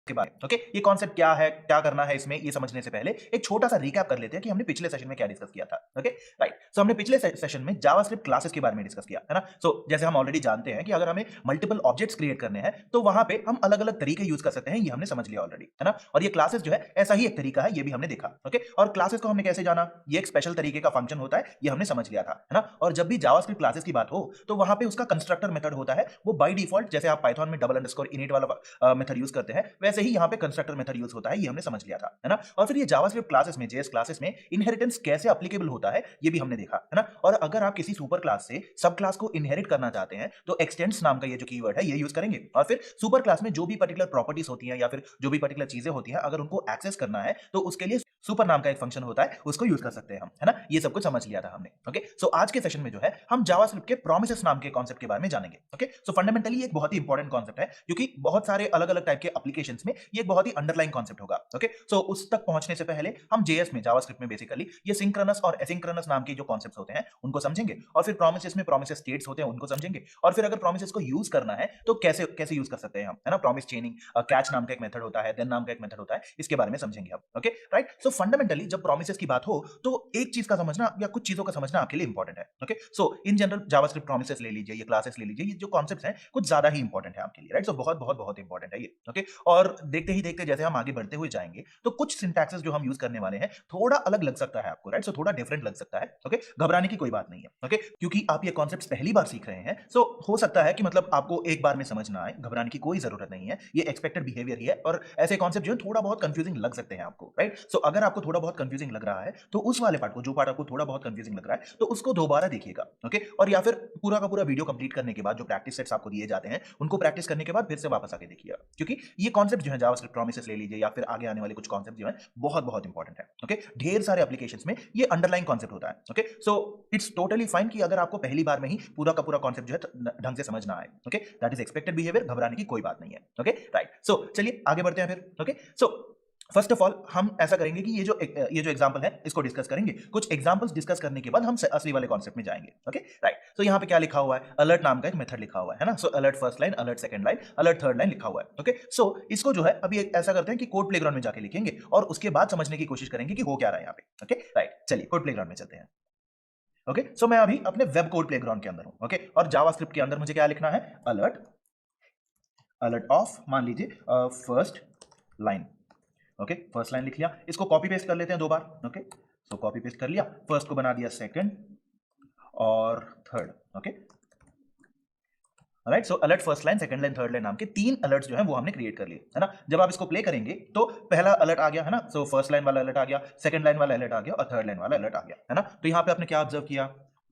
के बारे में। ओके, ये कॉन्सेप्ट क्या है, क्या करना है इसमें, ये समझने से पहले एक छोटा सा रिकैप कर लेते हैं कि हमने पिछले सेशन में क्या डिस्कस किया था। Okay, right. सो हमने पिछले सेशन में जावास्क्रिप्ट क्लासेस के बारे में डिस्कस किया है ना। सो जैसे हम ऑलरेडी जानते हैं कि अगर हमें मल्टीपल ऑब्जेक्ट्स क्रिएट करने हैं तो वहां पे हम अलग अलग तरीके यूज कर सकते हैं, ये हमने समझ लिया ऑलरेडी, है ना। और ये क्लासेस जो है ऐसा ही एक तरीका है, ये भी हमने देखा। ओके, और क्लासेस को हमने कैसे जाना, ये एक स्पेशल तरीके का फंक्शन होता है, ये हमने समझ लिया था, है ना। और जब भी जावास्क्रिप्ट क्लासेस की बात हो तो वहां पे उसका कंस्ट्रक्टर मेथड होता है, वो बाय डिफॉल्ट जैसे आप पाइथन में डबल अंडरस्कोर इनिट वाला मेथड यूज करते हैं, वैसे ही यहाँ पे कंस्ट्रक्टर मेथड यूज होता है, ये हमने समझ लिया था, है ना। और फिर ये जावास्क्रिप्ट क्लासेस में, जेएस क्लासेस में इनहेरिटेंस कैसे एप्लीकेबल होता है, ये भी हमने देखा, है ना। और अगर आप किसी सुपर क्लास से सब क्लास को इनहेरिट करना चाहते हैं तो एक्सटेंड्स नाम का ये जो कीवर्ड है ये यूज करेंगे, और फिर सुपर क्लास में जो भी पर्टिकुलर प्रॉपर्टीज होती हैं या फिर जो भी पर्टिकुलर चीजें होती हैं, अगर उनको एक्सेस करना है तो उसके लिए सुपर नाम का एक फंक्शन होता है, उसको यूज कर सकते हैं हम, है ना। ये सब कुछ समझ लिया था हमने। ओके, सो आज के सेशन में जो है हम जावास्क्रिप्ट के प्रोमिसेस नाम के कॉन्सेप्ट के बारे में जानेंगे। ओके, सो फंडामेंटली एक बहुत ही इंपॉर्टेंट कॉन्सेप्ट है क्योंकि बहुत सारे अलग अलग टाइप के एप्लीकेशंस में ये एक बहुत ही अंडरलाइन कॉन्सेप्ट होगा। ओके, सो उस तक पहुंचने से पहले हम जेएस में, जावास्क्रिप्ट में बेसिकली ये सिंक्रोनस और एसिंक्रोनस नाम के जो कॉन्सेप्ट्स होते हैं उनको समझेंगे, और फिर प्रोमिसेस में प्रोमिसेस स्टेट्स होते हैं उनको समझेंगे, और फिर अगर प्रोमिसेस को यूज करना है तो कैसे कैसे यूज कर सकते हैं हम, है ना। प्रॉमिस चेनिंग, कैच नाम का एक मेथड होता है, देन नाम का एक मेथड होता है, इसके बारे में समझेंगे हम। Okay, right. सो फंडामेंटली जब प्रोमिसेस की बात हो तो एक चीज का समझना या कुछ चीजों का समझना आपके लिए इंपॉर्टेंट है। Okay, so in general JavaScript promises ले लीजिए, ये क्लासेस ले लीजिए, ये जो कॉन्सेप्ट्स हैं कुछ ज्यादा ही इंपॉर्टेंट है आपके लिए, राइट। सो बहुत बहुत बहुत इंपॉर्टेंट है ये। ओके, और देखते ही देखते जैसे हम आगे बढ़ते हुए जाएंगे तो कुछ सिंटैक्सेस जो हम यूज करने वाले हैं थोड़ा अलग लग सकता है आपको, राइट। सो थोड़ा डिफरेंट लग सकता है। ओके, घबराने की कोई बात नहीं है। ओके, क्योंकि आप ये कॉन्सेप्ट्स पहली बार सीख रहे हैं, सो हो सकता है कि मतलब आपको एक बार में समझ ना आए, घबराने की कोई जरूरत नहीं है, ये एक्सपेक्टेड बिहेवियर ही है। और ऐसे कॉन्सेप्ट जो है थोड़ा बहुत कंफ्यूजिंग लग सकते हैं आपको, राइट। सो अगर आपको थोड़ा बहुत कंफ्यूजिंग लग रहा है तो उस वाले पार्ट को, जो पार्ट आपको थोड़ा बहुत कंफ्यूजिंग लग रहा है, तो उसको दोबारा देखिएगा। ओके, और या फिर पूरा का पूरा वीडियो कंप्लीट करने के बाद जो प्रैक्टिस सेट्स आपको दिए जाते हैं उनको प्रैक्टिस करने के बाद फिर से वापस आके देखिएगा, क्योंकि ये कॉन्सेप्ट जो है जावास्क्रिप्ट प्रोमिसेस ले लीजिए या फिर आगे आने वाले कुछ कॉन्सेप्ट जो है बहुत बहुत इंपॉर्टेंट है। ओके, ढेर सारे एप्लीकेशंस में ये अंडरलाइन कॉन्सेप्ट होता है। Okay, so it's totally fine कि अगर आपको पहली बार में ही पूरा का पूरा कॉन्सेप्ट जो है ढंग से समझ ना आए। Okay, that is expected behaviour, घबराने की कोई बात नहीं है। Okay, right. सो चलिए आगे बढ़ते हैं फिर। Okay, so first of all हम ऐसा करेंगे कि ये जो एग्जांपल है इसको डिस्कस करेंगे, कुछ एग्जांपल्स डिस्कस करने के बाद हम असली वाले कॉन्सेप्ट में जाएंगे। Okay, right. सो यहाँ पे क्या लिखा हुआ है, अलर्ट नाम का एक मेथड लिखा हुआ है ना। So alert first line, alert second line, alert third line लिखा हुआ है। ओके, सो इसको जो है अभी ऐसा करते हैं कि कोड प्लेग्राउंड में जाके लिखेंगे और उसके बाद समझने की कोशिश करेंगे कि हो क्या रहा है यहाँ पे। Okay, right. चलिए कोड प्लेग्राउंड में चलते हैं। ओके, सो मैं अभी अपने वेब कोड प्लेग्राउंड के अंदर हूं। ओके, और जावास्क्रिप्ट के अंदर मुझे क्या लिखना है, अलर्ट, अलर्ट ऑफ मान लीजिए first line. Okay, first line लिख लिया, इसको कॉपी पेस्ट कर लेते हैं दो बार। ओके, सो कॉपी पेस्ट कर लिया, फर्स्ट को बना दिया सेकंड और third. Okay, right. So alert first line, second line, third line नाम के तीन अलर्ट्स जो है वो हमने क्रिएट कर लिए, है ना। जब आप इसको प्ले करेंगे तो पहला अलर्ट आ गया, है ना। सो फर्स्ट लाइन वाला अलर्ट आ गया, सेकंड लाइन वाला अलर्ट आ गया और थर्ड लाइन वाला अलर्ट आ गया, है ना। तो यहाँ पे आपने क्या ऑब्जर्व किया,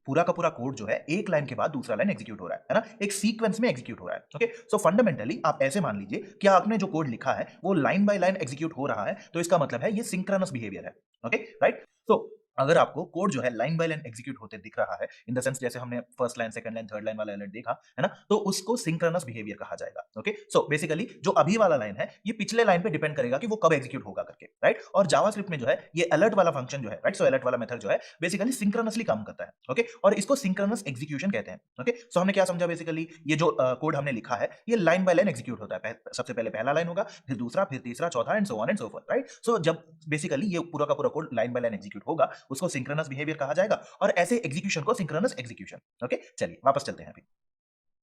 पूरा का पूरा कोड जो है एक लाइन के बाद दूसरा लाइन एग्जीक्यूट हो रहा है ना, एक सीक्वेंस में एग्जीक्यूट हो रहा है। ओके, सो फंडामेंटली आप ऐसे मान लीजिए कि आपने जो कोड लिखा है वो लाइन बाय लाइन एग्जीक्यूट हो रहा है, तो इसका मतलब है ये सिंक्रोनस बिहेवियर है। Okay, right. सो अगर आपको कोड जो है लाइन बाय लाइन एग्जीक्यूट होते दिख रहा है, इन द सेंस जैसे हमने first line, second line, third line वाला अलर्ट देखा, है ना, तो उसको सिंक्रोनस बिहेवियर कहा जाएगा। ओके, सो बेसिकली जो अभी वाला लाइन है ये पिछले लाइन पे डिपेंड करेगा कि वो कब एग्जीक्यूट होगा करके, राइट। और जावास्क्रिप्ट में जो है ये अलर्ट वाला फंक्शन जो है, राइट, सो अलर्ट वाला मेथड जो है बेसिकली सिंक्रोनसली काम करता है। ओके, और इसको सिंक्रोनस एग्जीक्यूशन कहते हैं। ओके, सो हमने क्या समझा, बेसिकली ये जो कोड हमने लिखा है ये लाइन बाय लाइन एग्जीक्यूट होता है, सबसे पहले पहला लाइन होगा, फिर दूसरा, फिर तीसरा, चौथा, and so on and so forth, right. So जब बेसिकली ये पूरा का पूरा code line by line execute होगा उसको सिंक्रोनस बिहेवियर कहा जाएगा, और ऐसे एग्जीक्यूशन को सिंक्रोनस एग्जीक्यूशन। ओके, चलिए वापस चलते हैं अभी।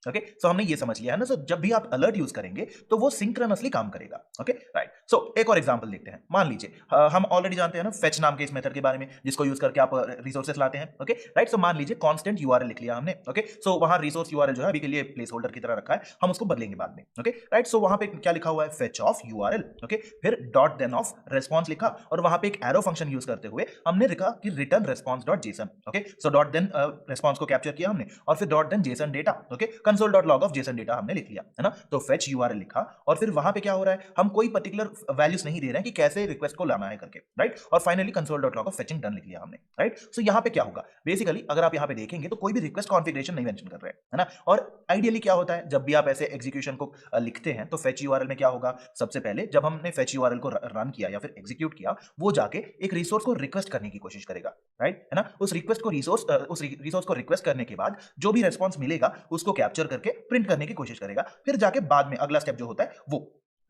ओके, सो हमने ये समझ लिया है ना। सो जब भी आप अलर्ट यूज करेंगे तो वो सिंक्रोनसली काम करेगा। Okay, right. सो एक और एग्जांपल देखते हैं। मान लीजिए हम ऑलरेडी जानते हैं ना फेच नाम के इस मेथड के बारे में, जिसको यूज करके आप रिसोर्सेस लाते हैं। Okay, right. सो मान लीजिए कांस्टेंट यूआरएल लिख लिया हमने। ओके, सो वहां रिसोर्स यूआरएल जो है अभी के लिए प्लेस होल्डर की तरह रखा है, हम उसको बदलेंगे बाद में। Okay, right. सो वहां पे क्या लिखा हुआ है, फेच ऑफ यूआरएल। ओके, फिर डॉट देन ऑफ रेस्पॉन्स लिखा, और वहां पे एक एरो फंक्शन यूज करते हुए हमने लिखा कि return response dot JSON. Okay, so dot then response को कैप्चर किया हमने, और फिर dot then JSON data. Okay, console dot log of JSON data हमने लिख लिया, है ना। तो फेच यूआरएल लिखा, और फिर वहां पे क्या हो रहा है, हम कोई पर्टिकुलर वैल्यूज नहीं दे रहे हैं कि कैसे रिक्वेस्ट को लाना है करके, राइट। और finally console dot log of fetching done लिख लिया हमने, राइट। सो यहाँ पे क्या होगा, बेसिकली अगर आप यहाँ पे देखेंगे तो कोई भी रिक्वेस्ट कॉन्फ़िगरेशन नहीं मेंशन कर रहे हैं, है ना। और आइडियली क्या होता है, जब भी आप ऐसे एग्जीक्यूशन को लिखते हैं तो फेच यूआरएल में क्या होगा, सबसे पहले जब हमने फेच यूआरएल को रन किया या फिर एग्जीक्यूट किया, वो जाके एक रिसोर्स को रिक्वेस्ट करने की कोशिश करेगा, राइट, है ना। उस रिसोर्स को रिक्वेस्ट करने के बाद जो भी रेस्पॉन्स मिलेगा उसको कैप्चर करके प्रिंट करने की कोशिश करेगा, फिर जाके बाद में अगला स्टेप जो होता है वो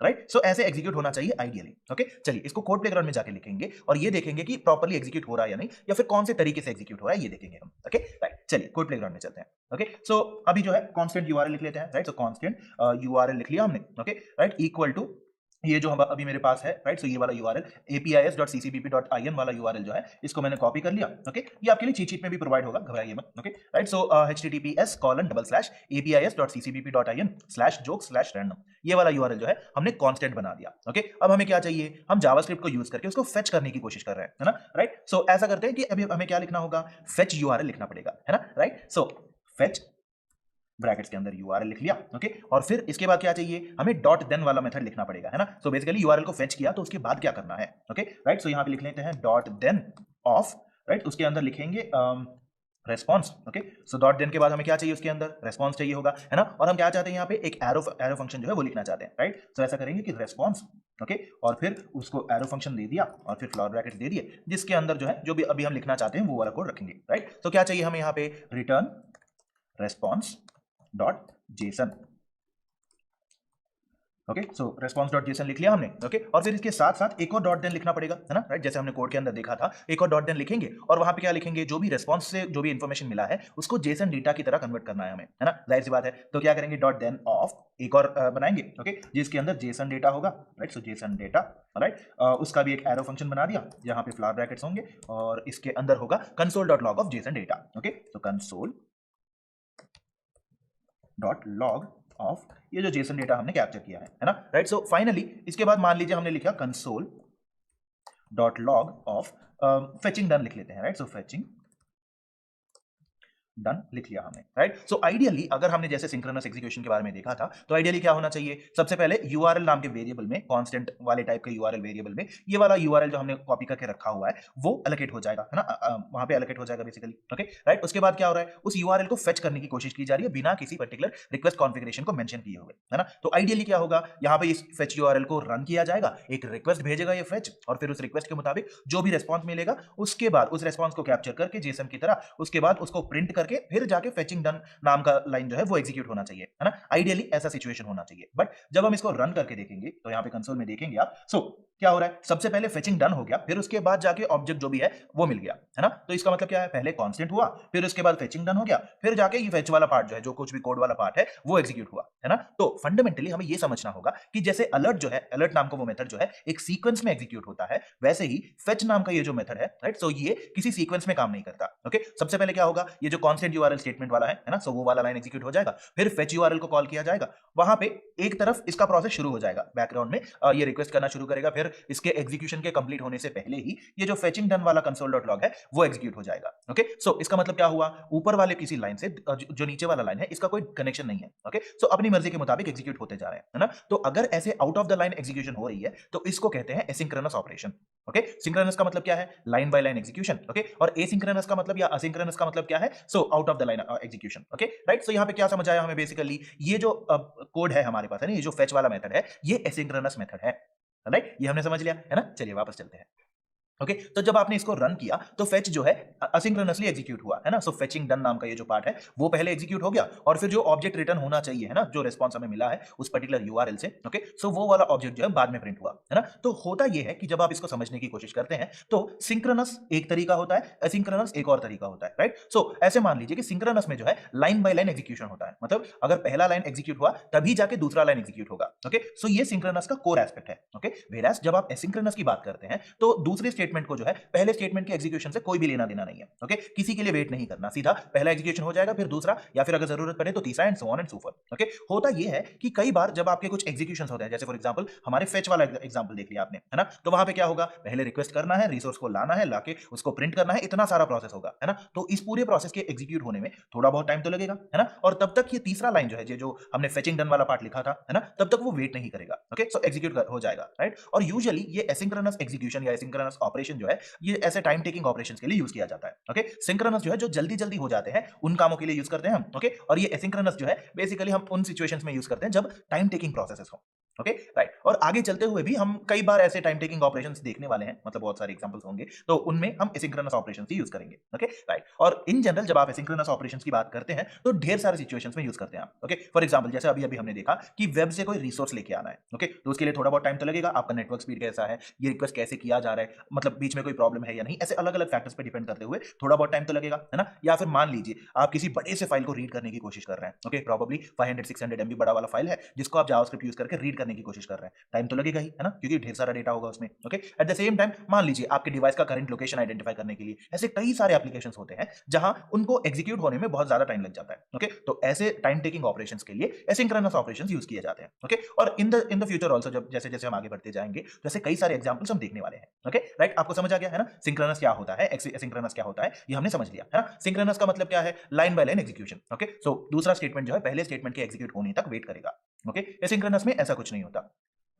राइट। सो ऐसे एग्जीक्यूट होना चाहिए आइडियली। ओके, चलिए इसको कोड प्लेग्राउंड में जाके लिखेंगे और ये देखेंगे कि प्रॉपर्ली एग्जीक्यूट हो रहा है या नहीं, या फिर कौन से तरीके से एग्जीक्यूट हो रहा है ये देखेंगे हम। ओके राइट, चलिए कोड प्लेग्राउंड में चलते हैं। ओके, सो अभी जो है कांस्टेंट यूआरएल लिख लेते हैं। राइट, सो कांस्टेंट यूआरएल लिख लिया हमने। ओके राइट, इक्वल टू ये जो हम अभी मेरे पास है, राइट, सो ये वाला यूआरएल apis.ccpp.in वाला यूआरएल जो है इसको मैंने कॉपी कर लिया। ओके, ये आपके लिए चीट शीट में भी प्रोवाइड होगा, घबराइए मत। ओके राइट, सो https://apis.ccpp.in/jokes/random ये वाला यूआरएल जो है हमने कांस्टेंट बना दिया। ओके, अब हमें क्या चाहिए, हम जावास्क्रिप्ट को यूज करके उसको फेच करने की कोशिश कर रहे हैं, है ना। राइट, सो ऐसा करते हैं कि अभी हमें क्या लिखना होगा, फेच यूआरएल लिखना पड़ेगा, है ना। राइट, सो फेच ब्रैकेट्स के अंदर यूआरएल लिख लिया। ओके, और फिर इसके बाद क्या चाहिए, हमें डॉट देन वाला मेथड लिखना पड़ेगा, है ना। सो बेसिकली यूआरएल को फेच किया तो उसके बाद क्या करना है। ओके राइट, सो यहां पे लिख लेते हैं डॉट देन ऑफ, राइट, उसके अंदर लिखेंगे response. Okay, so dot then के बाद हमें क्या चाहिए, उसके अंदर रेस्पॉन्स चाहिए होगा, है ना। और हम क्या चाहते हैं यहाँ पे, एक एरो फंक्शन जो है वो लिखना चाहते हैं। राइट, सो ऐसा करेंगे कि रेस्पॉन्स, ओके, और फिर उसको एरो फंक्शन दे दिया और फिर फ्लोर ब्रैकेट दे दिए, जिसके अंदर जो है जो भी अभी हम लिखना चाहते हैं वो वाला कोड रखेंगे। राइट, तो क्या चाहिए हमें यहाँ पे, return response dot JSON. Okay, so response dot JSON लिख लिया हमने। ओके, और फिर इसके साथ साथ एक और डॉट देन लिखना पड़ेगा, है ना। राइट, जैसे हमने कोड के अंदर देखा था, एक और डॉट देन लिखेंगे और वहां पे क्या लिखेंगे, जो भी रेस्पॉन्स से जो भी इंफॉर्मेशन मिला है उसको जेसन डेटा की तरह कन्वर्ट करना है हमें, है ना, जाहिर सी बात है। तो क्या करेंगे, डॉट देन ऑफ एक और बनाएंगे, ओके, जिसके अंदर जेसन डेटा होगा। राइट, सो जेसन डेटा, राइट, उसका भी एक एरो फंक्शन बना दिया जहां पे फ्लावर ब्रैकेट्स होंगे और इसके अंदर होगा console dot log of JSON data. Okay, तो कंसोल डॉट लॉग ऑफ ये जो जेसन डेटा हमने कैप्चर किया है ना। राइट, सो फाइनली इसके बाद मान लीजिए हमने लिखा console dot log of fetching done लिख लेते हैं। राइट, सो फेचिंग डन लिख लिया हमने। राइट, सो आइडियली अगर हमने जैसे सिंक्रोनस एग्जीक्यूशन के बारे में देखा था तो आइडियली क्या होना चाहिए, सबसे पहले यूआरएल नाम के वेरिएबल में, कांस्टेंट वाले टाइप के यूआरएल वेरिएबल में ये वाला यूआरएल जो हमने कॉपी करके रखा हुआ है वो एलोकेट हो जाएगा, है ना, वहां पे एलोकेट हो जाएगा बेसिकली। ओके राइट, उसके बाद क्या हो रहा है, उस यूआरएल को फेच करने की कोशिश की जा रही है बिना किसी पर्टिकुलर रिक्वेस्ट कॉन्फ़िगरेशन को मेंशन किए हुए, है ना। तो आइडियली क्या होगा, यहाँ पे इस फेच यूआरएल को रन किया जाएगा, एक रिक्वेस्ट भेजेगा ये फेच, और फिर उस रिक्वेस्ट के मुताबिक जो भी रेस्पॉन्स मिलेगा उसके बाद उस रेस्पॉन्स को कैप्चर करके जेसन की तरह उसके बाद उसको प्रिंट करके फिर जाके फेचिंग डन नाम का लाइन जो है वो एग्जीक्यूट होना चाहिए, है ना। आइडियली ऐसा सिचुएशन होना चाहिए, बट जब हम इसको रन करके देखेंगे तो यहाँ पे कंसोल में देखेंगे आप, सो क्या हो रहा है, सबसे पहले फेचिंग डन हो गया, फिर उसके बाद जाके ऑब्जेक्ट जो भी है वो मिल गया, है ना। तो इसका मतलब क्या है, पहले कांस्टेंट हुआ, फिर उसके बाद फेचिंग डन हो गया, फिर जाके ये फेच वाला पार्ट जो है, जो कुछ भी कोड वाला पार्ट है वो एग्जीक्यूट हुआ, है ना। तो फंडामेंटली हमें ये समझना होगा कि जैसे अलर्ट जो है, अलर्ट नाम का वो मेथड जो है एक सीक्वेंस में एग्जीक्यूट होता है, वैसे ही फेच नाम का ये जो मेथड है, राइट, सो ये किसी सीक्वेंस में काम नहीं करता। ओके, सबसे पहले क्या होगा, ये जो कांस्टेंट यूआरएल स्टेटमेंट वाला है ना, सो वो वाला लाइन एग्जीक्यूट हो जाएगा, फिर फेच यूआरएल को कॉल किया जाएगा, वहां पे एक तरफ इसका प्रोसेस शुरू हो जाएगा बैकग्राउंड में, ये रिक्वेस्ट करना शुरू करेगा, फिर इसके एग्जीक्यूशन के कंप्लीट होने से पहले ही ये जो फेचिंग डन वाला कंसोल डॉट लॉग है वो एग्जीक्यूट हो जाएगा। ओके, सो इसका मतलब क्या हुआ, ऊपर वाले किसी लाइन से जो नीचे वाला लाइन है इसका कोई कनेक्शन नहीं है। ओके, सो अपनी मर्जी के मुताबिक एग्जीक्यूट होते जा रहे हैं, है ना। तो अगर ऐसे out of the line execution हो रही है तो इसको कहते हैं एसिंक्रोनस ऑपरेशन। ओके, सिंक्रोनस का मतलब क्या है, line by line execution. Okay, और एसिंक्रोनस का मतलब या असिंक्रोनस का मतलब क्या है, so out of the line execution. Okay right, so यहाँ पे क्या समझ आया हमें, बेसिकली ये जो कोड है हमारे पास, है ना, ये जो फेच वाला मेथड है ये एसिंक्रोनस मेथड है, राइट, ये हमने समझ लिया, है ना। चलिए वापस चलते हैं। ओके, तो जब आपने इसको रन किया तो फेच जो है असिंक्रोनसली एग्जीक्यूट हुआ, है ना। सो फेचिंग डन नाम का ये जो पार्ट है वो पहले एग्जीक्यूट हो गया, और फिर जो ऑब्जेक्ट रिटर्न होना चाहिए, है ना, जो रिस्पांस हमें मिला है उस पर्टिकुलर यूआरएल से, ओके, सो वो वाला ऑब्जेक्ट जो है बाद में प्रिंट हुआ, है ना। तो होता ये है कि जब आप इसको समझने की कोशिश करते हैं तो सिंक्रोनस एक तरीका होता है, असिंक्रोनस एक और तरीका होता है, राइट। सो ऐसे मान लीजिए कि सिंक्रोनस में जो है लाइन बाय लाइन एग्जीक्यूशन होता है, मतलब अगर पहला लाइन एग्जीक्यूट हुआ तभी जाके दूसरा लाइन एग्जीक्यूट होगा। ओके, सो ये सिंक्रोनस का कोर एस्पेक्ट है। ओके, वेरास जब आप एसिंक्रोनस की बात करते हैं तो दूसरे स्टेटमेंट को जो है पहले स्टेटमेंट के एग्जीक्यूशन से कोई भी लेना देना नहीं है। ओके, किसी के लिए वेट नहीं करना, सीधा पहला एग्जीक्यूशन हो जाएगा, फिर दूसरा, या फिर अगर जरूरत पड़े तो तीसरा, and so on and so forth. Okay, होता यह है कि कई बार जब आपके कुछ एग्जीक्यूशंस होते हैं, जैसे फॉर एग्जांपल हमारे फेच वाला एग्जांपल देख लिया आपने, है ना, तो वहां पे क्या होगा, पहले रिक्वेस्ट करना है, रिसोर्स को लाना है, लाके उसको प्रिंट करना है, इतना सारा प्रोसेस होगा, है ना। तो इस पूरे प्रोसेस के एग्जीक्यूट होने में थोड़ा बहुत टाइम तो लगेगा, है ना, और तब तक ये तीसरा लाइन जो है, जो हमने फेचिंग डन वाला पार्ट लिखा था, है ना, तब तक वो वेट नहीं करेगा। ओके, सो एग्जीक्यूट हो जाएगा, राइट। और यूजुअली ये एसिंक्रोनस एग्जीक्यूशन या एसिंक्रोनस ऑपरेशन जो है ये ऐसे टाइम टेकिंग ऑपरेशंस के लिए यूज किया जाता है। ओके, सिंक्रोनस जो है जो जल्दी जल्दी हो जाते हैं उन कामों के लिए यूज करते हैं हम। ओके, और ये एसिंक्रोनस जो है बेसिकली हम उन सिचुएशंस में यूज करते हैं जब टाइम टेकिंग प्रोसेसेस हो। Okay right. और आगे चलते हुए भी हम कई बार ऐसे टाइम टेकिंग ऑपरेशंस देखने वाले हैं, मतलब बहुत सारे एग्जांपल्स होंगे, तो उनमें हम एसिंक्रोनस ऑपरेशंस ही यूज करेंगे। Okay right. और इन जनरल जब आप एसिंक्रोनस ऑपरेशंस की बात करते हैं तो ढेर सारे सिचुएशंस में यूज करते हैं आप। ओके फॉर एग्जांपल जैसे अभी अभी हमने देखा कि वेब से कोई रिसोर्स लेके आना है, ओके तो उसके लिए थोड़ा बहुत टाइम तो लगेगा, आपका नेटवर्क स्पीड कैसा है, ये रिक्वेस्ट कैसे किया जा रहा है, मतलब बीच में कोई प्रॉब्लम है या नहीं, ऐसे अलग अलग फैक्टर्स पे डिपेंड करते हुए थोड़ा बहुत टाइम तो लगेगा, है ना। या फिर मान लीजिए आप किसी बड़े से फाइल को रीड करने की कोशिश कर रहे हैं, ओके प्रॉब्ली 500-600 MB बड़ा वाला फाइल है जिसको आप जावास्क्रिप्ट यूज करके रीड करने की कोशिश कर रहे हैं, टाइम तो लगेगा ही, है ना, क्योंकि ढेर सारा डेटा होगा उसमें। Okay at the same time मान लीजिए आपके डिवाइस का करंट लोकेशन आइडेंटिफाई करने के लिए ऐसे कई सारे एप्लीकेशंस होते हैं जहां उनको एग्जीक्यूट होने में बहुत ज्यादा टाइम लग जाता है। ओके तो ऐसे टाइम टेकिंग ऑपरेशंस के लिए एसिंक्रोनस ऑपरेशंस यूज किए जाते हैं। ओके और इन द फ्यूचर आल्सो जब जैसे जैसे हम आगे बढ़ते जाएंगे जैसे कई सारे एग्जांपल्स हम देखने वाले हैं। ओके राइट, आपको समझ आ गया है ना सिंक्रोनस क्या होता है, एसिंक्रोनस क्या होता है, ये हमने समझ लिया है ना। सिंक्रोनस का मतलब क्या है, line by line execution. Okay so दूसरा स्टेटमेंट जो है पहले स्टेटमेंट के एग्जीक्यूट होने तक वेट करेगा। ओके एसिंक्रोनस में ऐसा कुछ नहीं होता।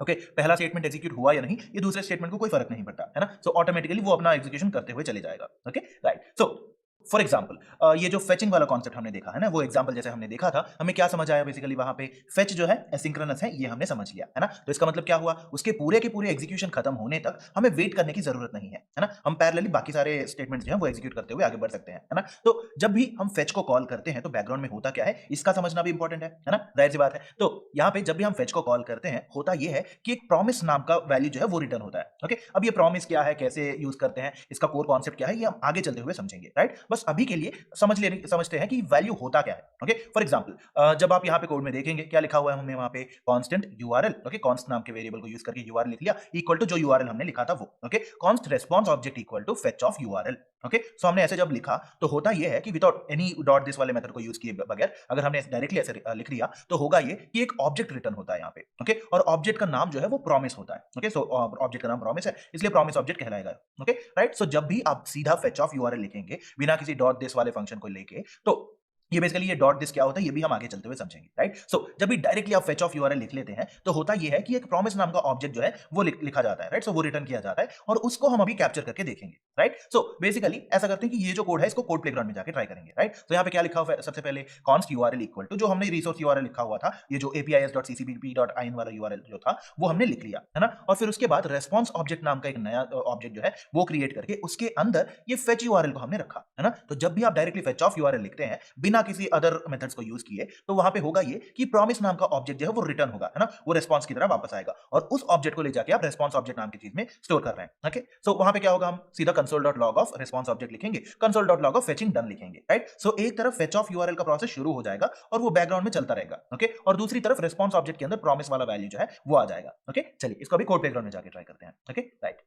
ओके पहला स्टेटमेंट एग्जीक्यूट हुआ या नहीं ये दूसरे स्टेटमेंट को कोई फर्क नहीं पड़ता, है ना। सो ऑटोमेटिकली वो अपना एग्जीक्यूशन करते हुए चले जाएगा। Okay right. So for example ये जो फेचिंग वाला कॉन्सेप्ट हमने देखा है ना, वो एग्जाम्पल जैसे हमने देखा था, हमें क्या समझ आया बेसिकली वहां पे फेच जो है एसिंक्रोनस है, ये हमने समझ लिया है ना। तो इसका मतलब क्या हुआ, उसके पूरे के पूरे एग्जीक्यूशन खत्म होने तक हमें वेट करने की जरूरत नहीं है ना। हम पैरेलली बाकी सारे स्टेटमेंट्स जो है वो एग्जीक्यूट करते हुए आगे बढ़ सकते हैं, है ना। तो जब भी हम फेच को कॉल करते हैं तो बैकग्राउंड में होता क्या है इसका समझना भी इंपॉर्टेंट है ना, जाहिर सी बात है। तो यहाँ पे जब भी हम फेच को कॉल करते हैं होता ये है कि एक प्रॉमिस नाम का वैल्यू जो है वो रिटर्न होता है। ओके अब ये प्रॉमिस क्या है, कैसे यूज करते हैं, इसका कोर कॉन्सेप्ट क्या है, ये हम आगे चलते हुए समझेंगे। राइट बस अभी के लिए समझते हैं कि वैल्यू होता क्या है। ओके फॉर एग्जांपल जब आप यहाँ पे कोड में देखेंगे क्या लिखा हुआ है, हमने वहां पे कांस्टेंट यूआरएल, ओके कांस्ट नाम के वेरिएबल को यूज करके यूआरएल लिख लिया इक्वल टू जो यूआरएल हमने लिखा था वो, okay const response object equal to fetch of URL. Okay so हमने ऐसे जब लिखा तो होता ये है कि विदाउट एनी डॉट दिस वाले मेथड को यूज किए बगैर अगर हमने डायरेक्टली ऐसे लिख लिया तो होगा ये कि एक ऑब्जेक्ट रिटर्न होता है यहाँ पे। ओके और ऑब्जेक्ट का नाम जो है वो प्रॉमिस होता है। ओके सो ऑब्जेक्ट का नाम प्रॉमिस है इसलिए प्रॉमिस ऑब्जेक्ट कहलाएगा। ओके राइट सो जब भी आप सीधा फेच ऑफ यूआरएल लिखेंगे बिना किसी डॉट दिस वाले फंक्शन को लेके तो ये बेसिकली ये डॉट दिस क्या होता है ये भी हम आगे चलते हुए समझेंगे। राइट सो जब भी डायरेक्टली आप फेच ऑफ यूआरएल लिख लेते हैं तो होता ये है कि एक प्रॉमिस नाम का ऑब्जेक्ट जो है वो लिखा जाता है। राइट सो वो रिटर्न किया जाता है और उसको हम अभी कैप्चर करके देखेंगे। राइट सो बेसिकली ऐसा करते हैं कि ये जो कोड है इसको कोड प्लेग्राउंड में जाके ट्राई करेंगे। राइट तो यहाँ पे क्या लिखा हुआ है, सबसे पहले कॉन्स्ट यूआरएल इक्वल टू जो हमने रिसोर्स यूआरएल लिखा हुआ था, ये जो apis.ccpp.in वाला यूआरएल जो था वो हमने लिख लिया है ना। और फिर उसके बाद रेस्पॉन्स ऑब्जेक्ट नाम का एक नया ऑब्जेक्ट जो है वो क्रिएट करके उसके अंदर ये फेच यूआरएल को हमने रखा है ना। तो जब भी आप डायरेक्टली फेच ऑफ यूआरएल लिखते हैं बिना किसी अदर मेथड्स को यूज किए तो वहां पे होगा ये कि प्रॉमिस नाम का ऑब्जेक्ट जो है वो रिटर्न होगा, है ना, वो रेस्पॉन्स की तरह वापस आएगा और उस ऑब्जेक्ट को ले जाके आप रेस्पॉन्स ऑब्जेक्ट नाम की चीज में स्टोर कर रहे हैं। ओके सो वहां पे क्या होगा, हम सीधा console.log ऑफ रेस्पॉन्स ऑब्जेक्ट लिखेंगे, console.log ऑफ फेचिंग डन लिखेंगे। राइट सो एक तरफ फेच ऑफ यूआरएल का प्रोसेस शुरू हो जाएगा और वो बैकग्राउंड में चलता रहेगा। ओके और दूसरी तरफ रेस्पॉन्स ऑब्जेक्ट के अंदर प्रॉमिस वाला वैल्यू जो है वो आ जाएगा। ओके चलिए इसको अभी कोड प्लेग्राउंड में जाके ट्राई करते हैं। ओके राइट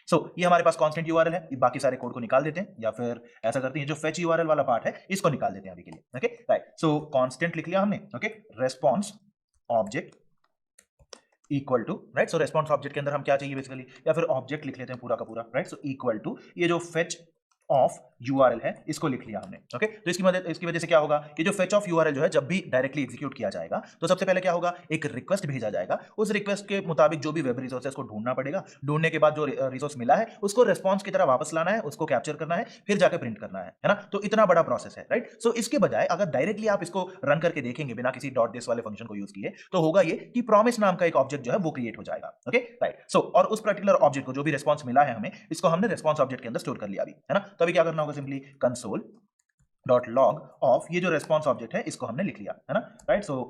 सो ये हमारे पास कांस्टेंट यूआरएल है, ये बाकी सारे कोड को निकाल देते हैं या फिर ऐसा करते हैं जो फेच यूआरएल वाला पार्ट है इसको निकाल देते हैं अभी के लिए। ओके राइट सो कांस्टेंट लिख लिया हमने। Okay response object equal to, right so response object के अंदर हम क्या चाहिए बेसिकली, या फिर ऑब्जेक्ट लिख लेते हैं पूरा का पूरा। राइट सो इक्वल टू ये जो फेच ऑफ यूआरएल है इसको लिख लिया हमने। ओके तो इसकी वजह से क्या होगा कि जो फेच ऑफ यूआरएल जो है जब भी डायरेक्टली एग्जीक्यूट किया जाएगा तो सबसे पहले क्या होगा, एक रिक्वेस्ट भेजा जाएगा, उस रिक्वेस्ट के मुताबिक जो भी वेब रिसोर्स है उसको ढूंढना पड़ेगा, ढूंढने के बाद जो रिसोर्स मिला है उसको रेस्पॉन्स की तरह वापस लाना है, उसको कैप्चर करना है, फिर जाकर प्रिंट करना है ना। तो इतना बड़ा प्रोसेस है। राइट सो इसके बजाय अगर डायरेक्टली आप इसको रन करके देखेंगे बिना किसी डॉट दिस वाले फंक्शन को यूज किए तो होगा ये कि प्रॉमिस नाम का एक ऑब्जेक्ट जो है वो क्रिएट हो जाएगा। ओके राइट सो और उस पर्टिकुलर ऑब्जेक्ट को जो भी रेस्पॉन्स मिला है हमें इसको हमने रेस्पॉन्स ऑब्जेक्ट के अंदर स्टोर कर लिया अभी, है ना। तो अभी क्या करना होगा, सिंपली console.log ऑफ ये जो रेस्पॉन्स ऑब्जेक्ट है इसको हमने लिख लिया, है ना। राइट सो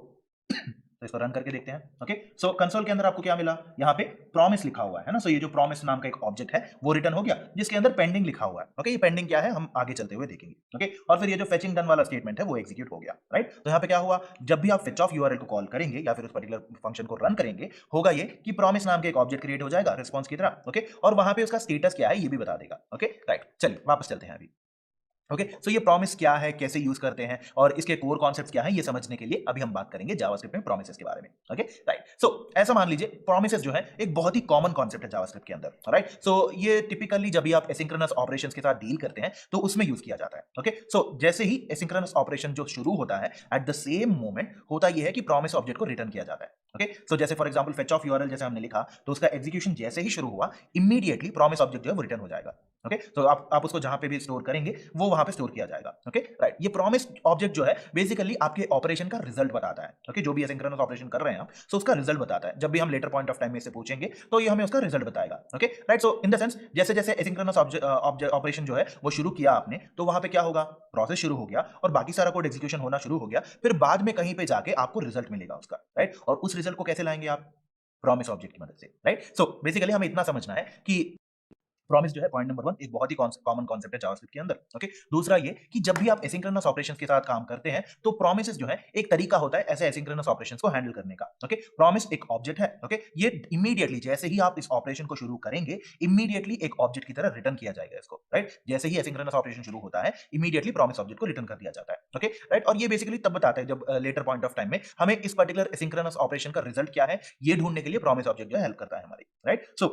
तो इसको रन करके देखते हैं। ओके सो कंसोल के अंदर आपको क्या मिला, यहाँ पे प्रॉमिस लिखा हुआ है ना। सो ये जो प्रॉमिस नाम का एक ऑब्जेक्ट है वो रिटर्न हो गया जिसके अंदर पेंडिंग लिखा हुआ है। ओके ये पेंडिंग क्या है हम आगे चलते हुए देखेंगे। ओके और फिर ये जो फेचिंग डन वाला स्टेटमेंट है वो एग्जीक्यूट हो गया। राइट तो यहाँ पे क्या हुआ, जब भी आप फेच ऑफ यूआरएल को कॉल करेंगे या फिर उस पर्टिकुलर फंक्शन को रन करेंगे होगा ये कि प्रॉमिस नाम के एक ऑब्जेक्ट क्रिएट हो जाएगा रेस्पॉन्स की तरह। ओके और वहां पे उसका स्टेटस क्या है ये भी बता देगा। ओके राइट चलिए वापस चलते हैं अभी। ओके सो ये प्रॉमिस क्या है, कैसे यूज करते हैं और इसके कोर कॉन्सेप्ट्स क्या हैं ये समझने के लिए अभी हम बात करेंगे जावास्क्रिप्ट में प्रॉमिसेस के बारे में। ओके राइट सो ऐसा मान लीजिए प्रॉमिसेस जो है एक बहुत ही कॉमन कॉन्सेप्ट है जावास्क्रिप्ट के अंदर। राइट सो ये टिपिकली जब भी आप एसिंक्रोनस ऑपरेशंस के साथ डील करते हैं तो उसमें यूज किया जाता है। ओके सो जैसे ही एसिंक्रोनस ऑपरेशन जो शुरू होता है एट द सेम मोमेंट होता यह है कि प्रॉमिस ऑब्जेक्ट को रिटर्न किया जाता है। ओके सो जैसे for example fetch of URL जैसे हमने लिखा तो उसका एग्जीक्यूशन जैसे ही शुरू हुआ इमीडिएटली प्रॉमिस ऑब्जेक्ट जो है वो रिटर्न हो जाएगा। ओके, तो आप उसको जहां पे भी स्टोर करेंगे वो वहां पे स्टोर किया जाएगा। Okay, right. ये प्रॉमिस ऑब्जेक्ट जो है बेसिकली आपके ऑपरेशन का रिजल्ट बताता है। ओके, जो भी एसिंक्रोनस ऑपरेशन कर रहे हैं आप, सो उसका रिजल्ट बताता है। जब भी हम लेटर पॉइंट ऑफ टाइम में से पूछेंगे तो ये हमें उसका रिजल्ट बताएगा। Okay, right. So in the sense जैसे जैसे एसिंक्रोनस ऑपरेशन जो है वो शुरू किया आपने, तो वहां पे क्या होगा, प्रोसेस शुरू हो गया और बाकी सारा कोड एग्जीक्यूशन होना शुरू हो गया। फिर बाद में कहीं पे जाके आपको रिजल्ट मिलेगा उसका, राइट। और उस रिजल्ट को कैसे लाएंगे आप, प्रॉमिस ऑब्जेक्ट की मदद से, राइट। सो बेसिकली हमें इतना समझना है कि प्रॉमिस जो है पॉइंट नंबर 1 एक बहुत ही कॉमन कॉन्सेप्ट है जावास्क्रिप्ट के अंदर। ओके, दूसरा ये कि जब भी आप एसिंक्रोनस ऑपरेशंस के साथ काम करते हैं तो प्रॉमिसेस जो है एक तरीका होता है ऐसे एसिंक्रोनस ऑपरेशंस को हैंडल करने का। ओके, प्रॉमिस एक ऑब्जेक्ट है। ओके, ये इमीडिएटली जैसे ही आप इस ऑपरेशन को शुरू करेंगे इमीडिएटली एक ऑब्जेक्ट की तरह रिटर्न किया जाएगा इसको, राइट। जैसे ही एसिंक्रोनस ऑपरेशन शुरू होता है इमीडिएटली प्रॉमिस ऑब्जेक्ट को रिटर्न कर दिया जाता है। Okay, right. और ये बेसिकली तब बताता है जब लेटर पॉइंट ऑफ टाइम में हमें इस पर्टिकुलर एसिंक्रोनस ऑपरेशन का रिजल्ट क्या है ये ढूंढने के लिए प्रॉमिस ऑब्जेक्ट जो है हेल्प करता है हमारी, राइट। सो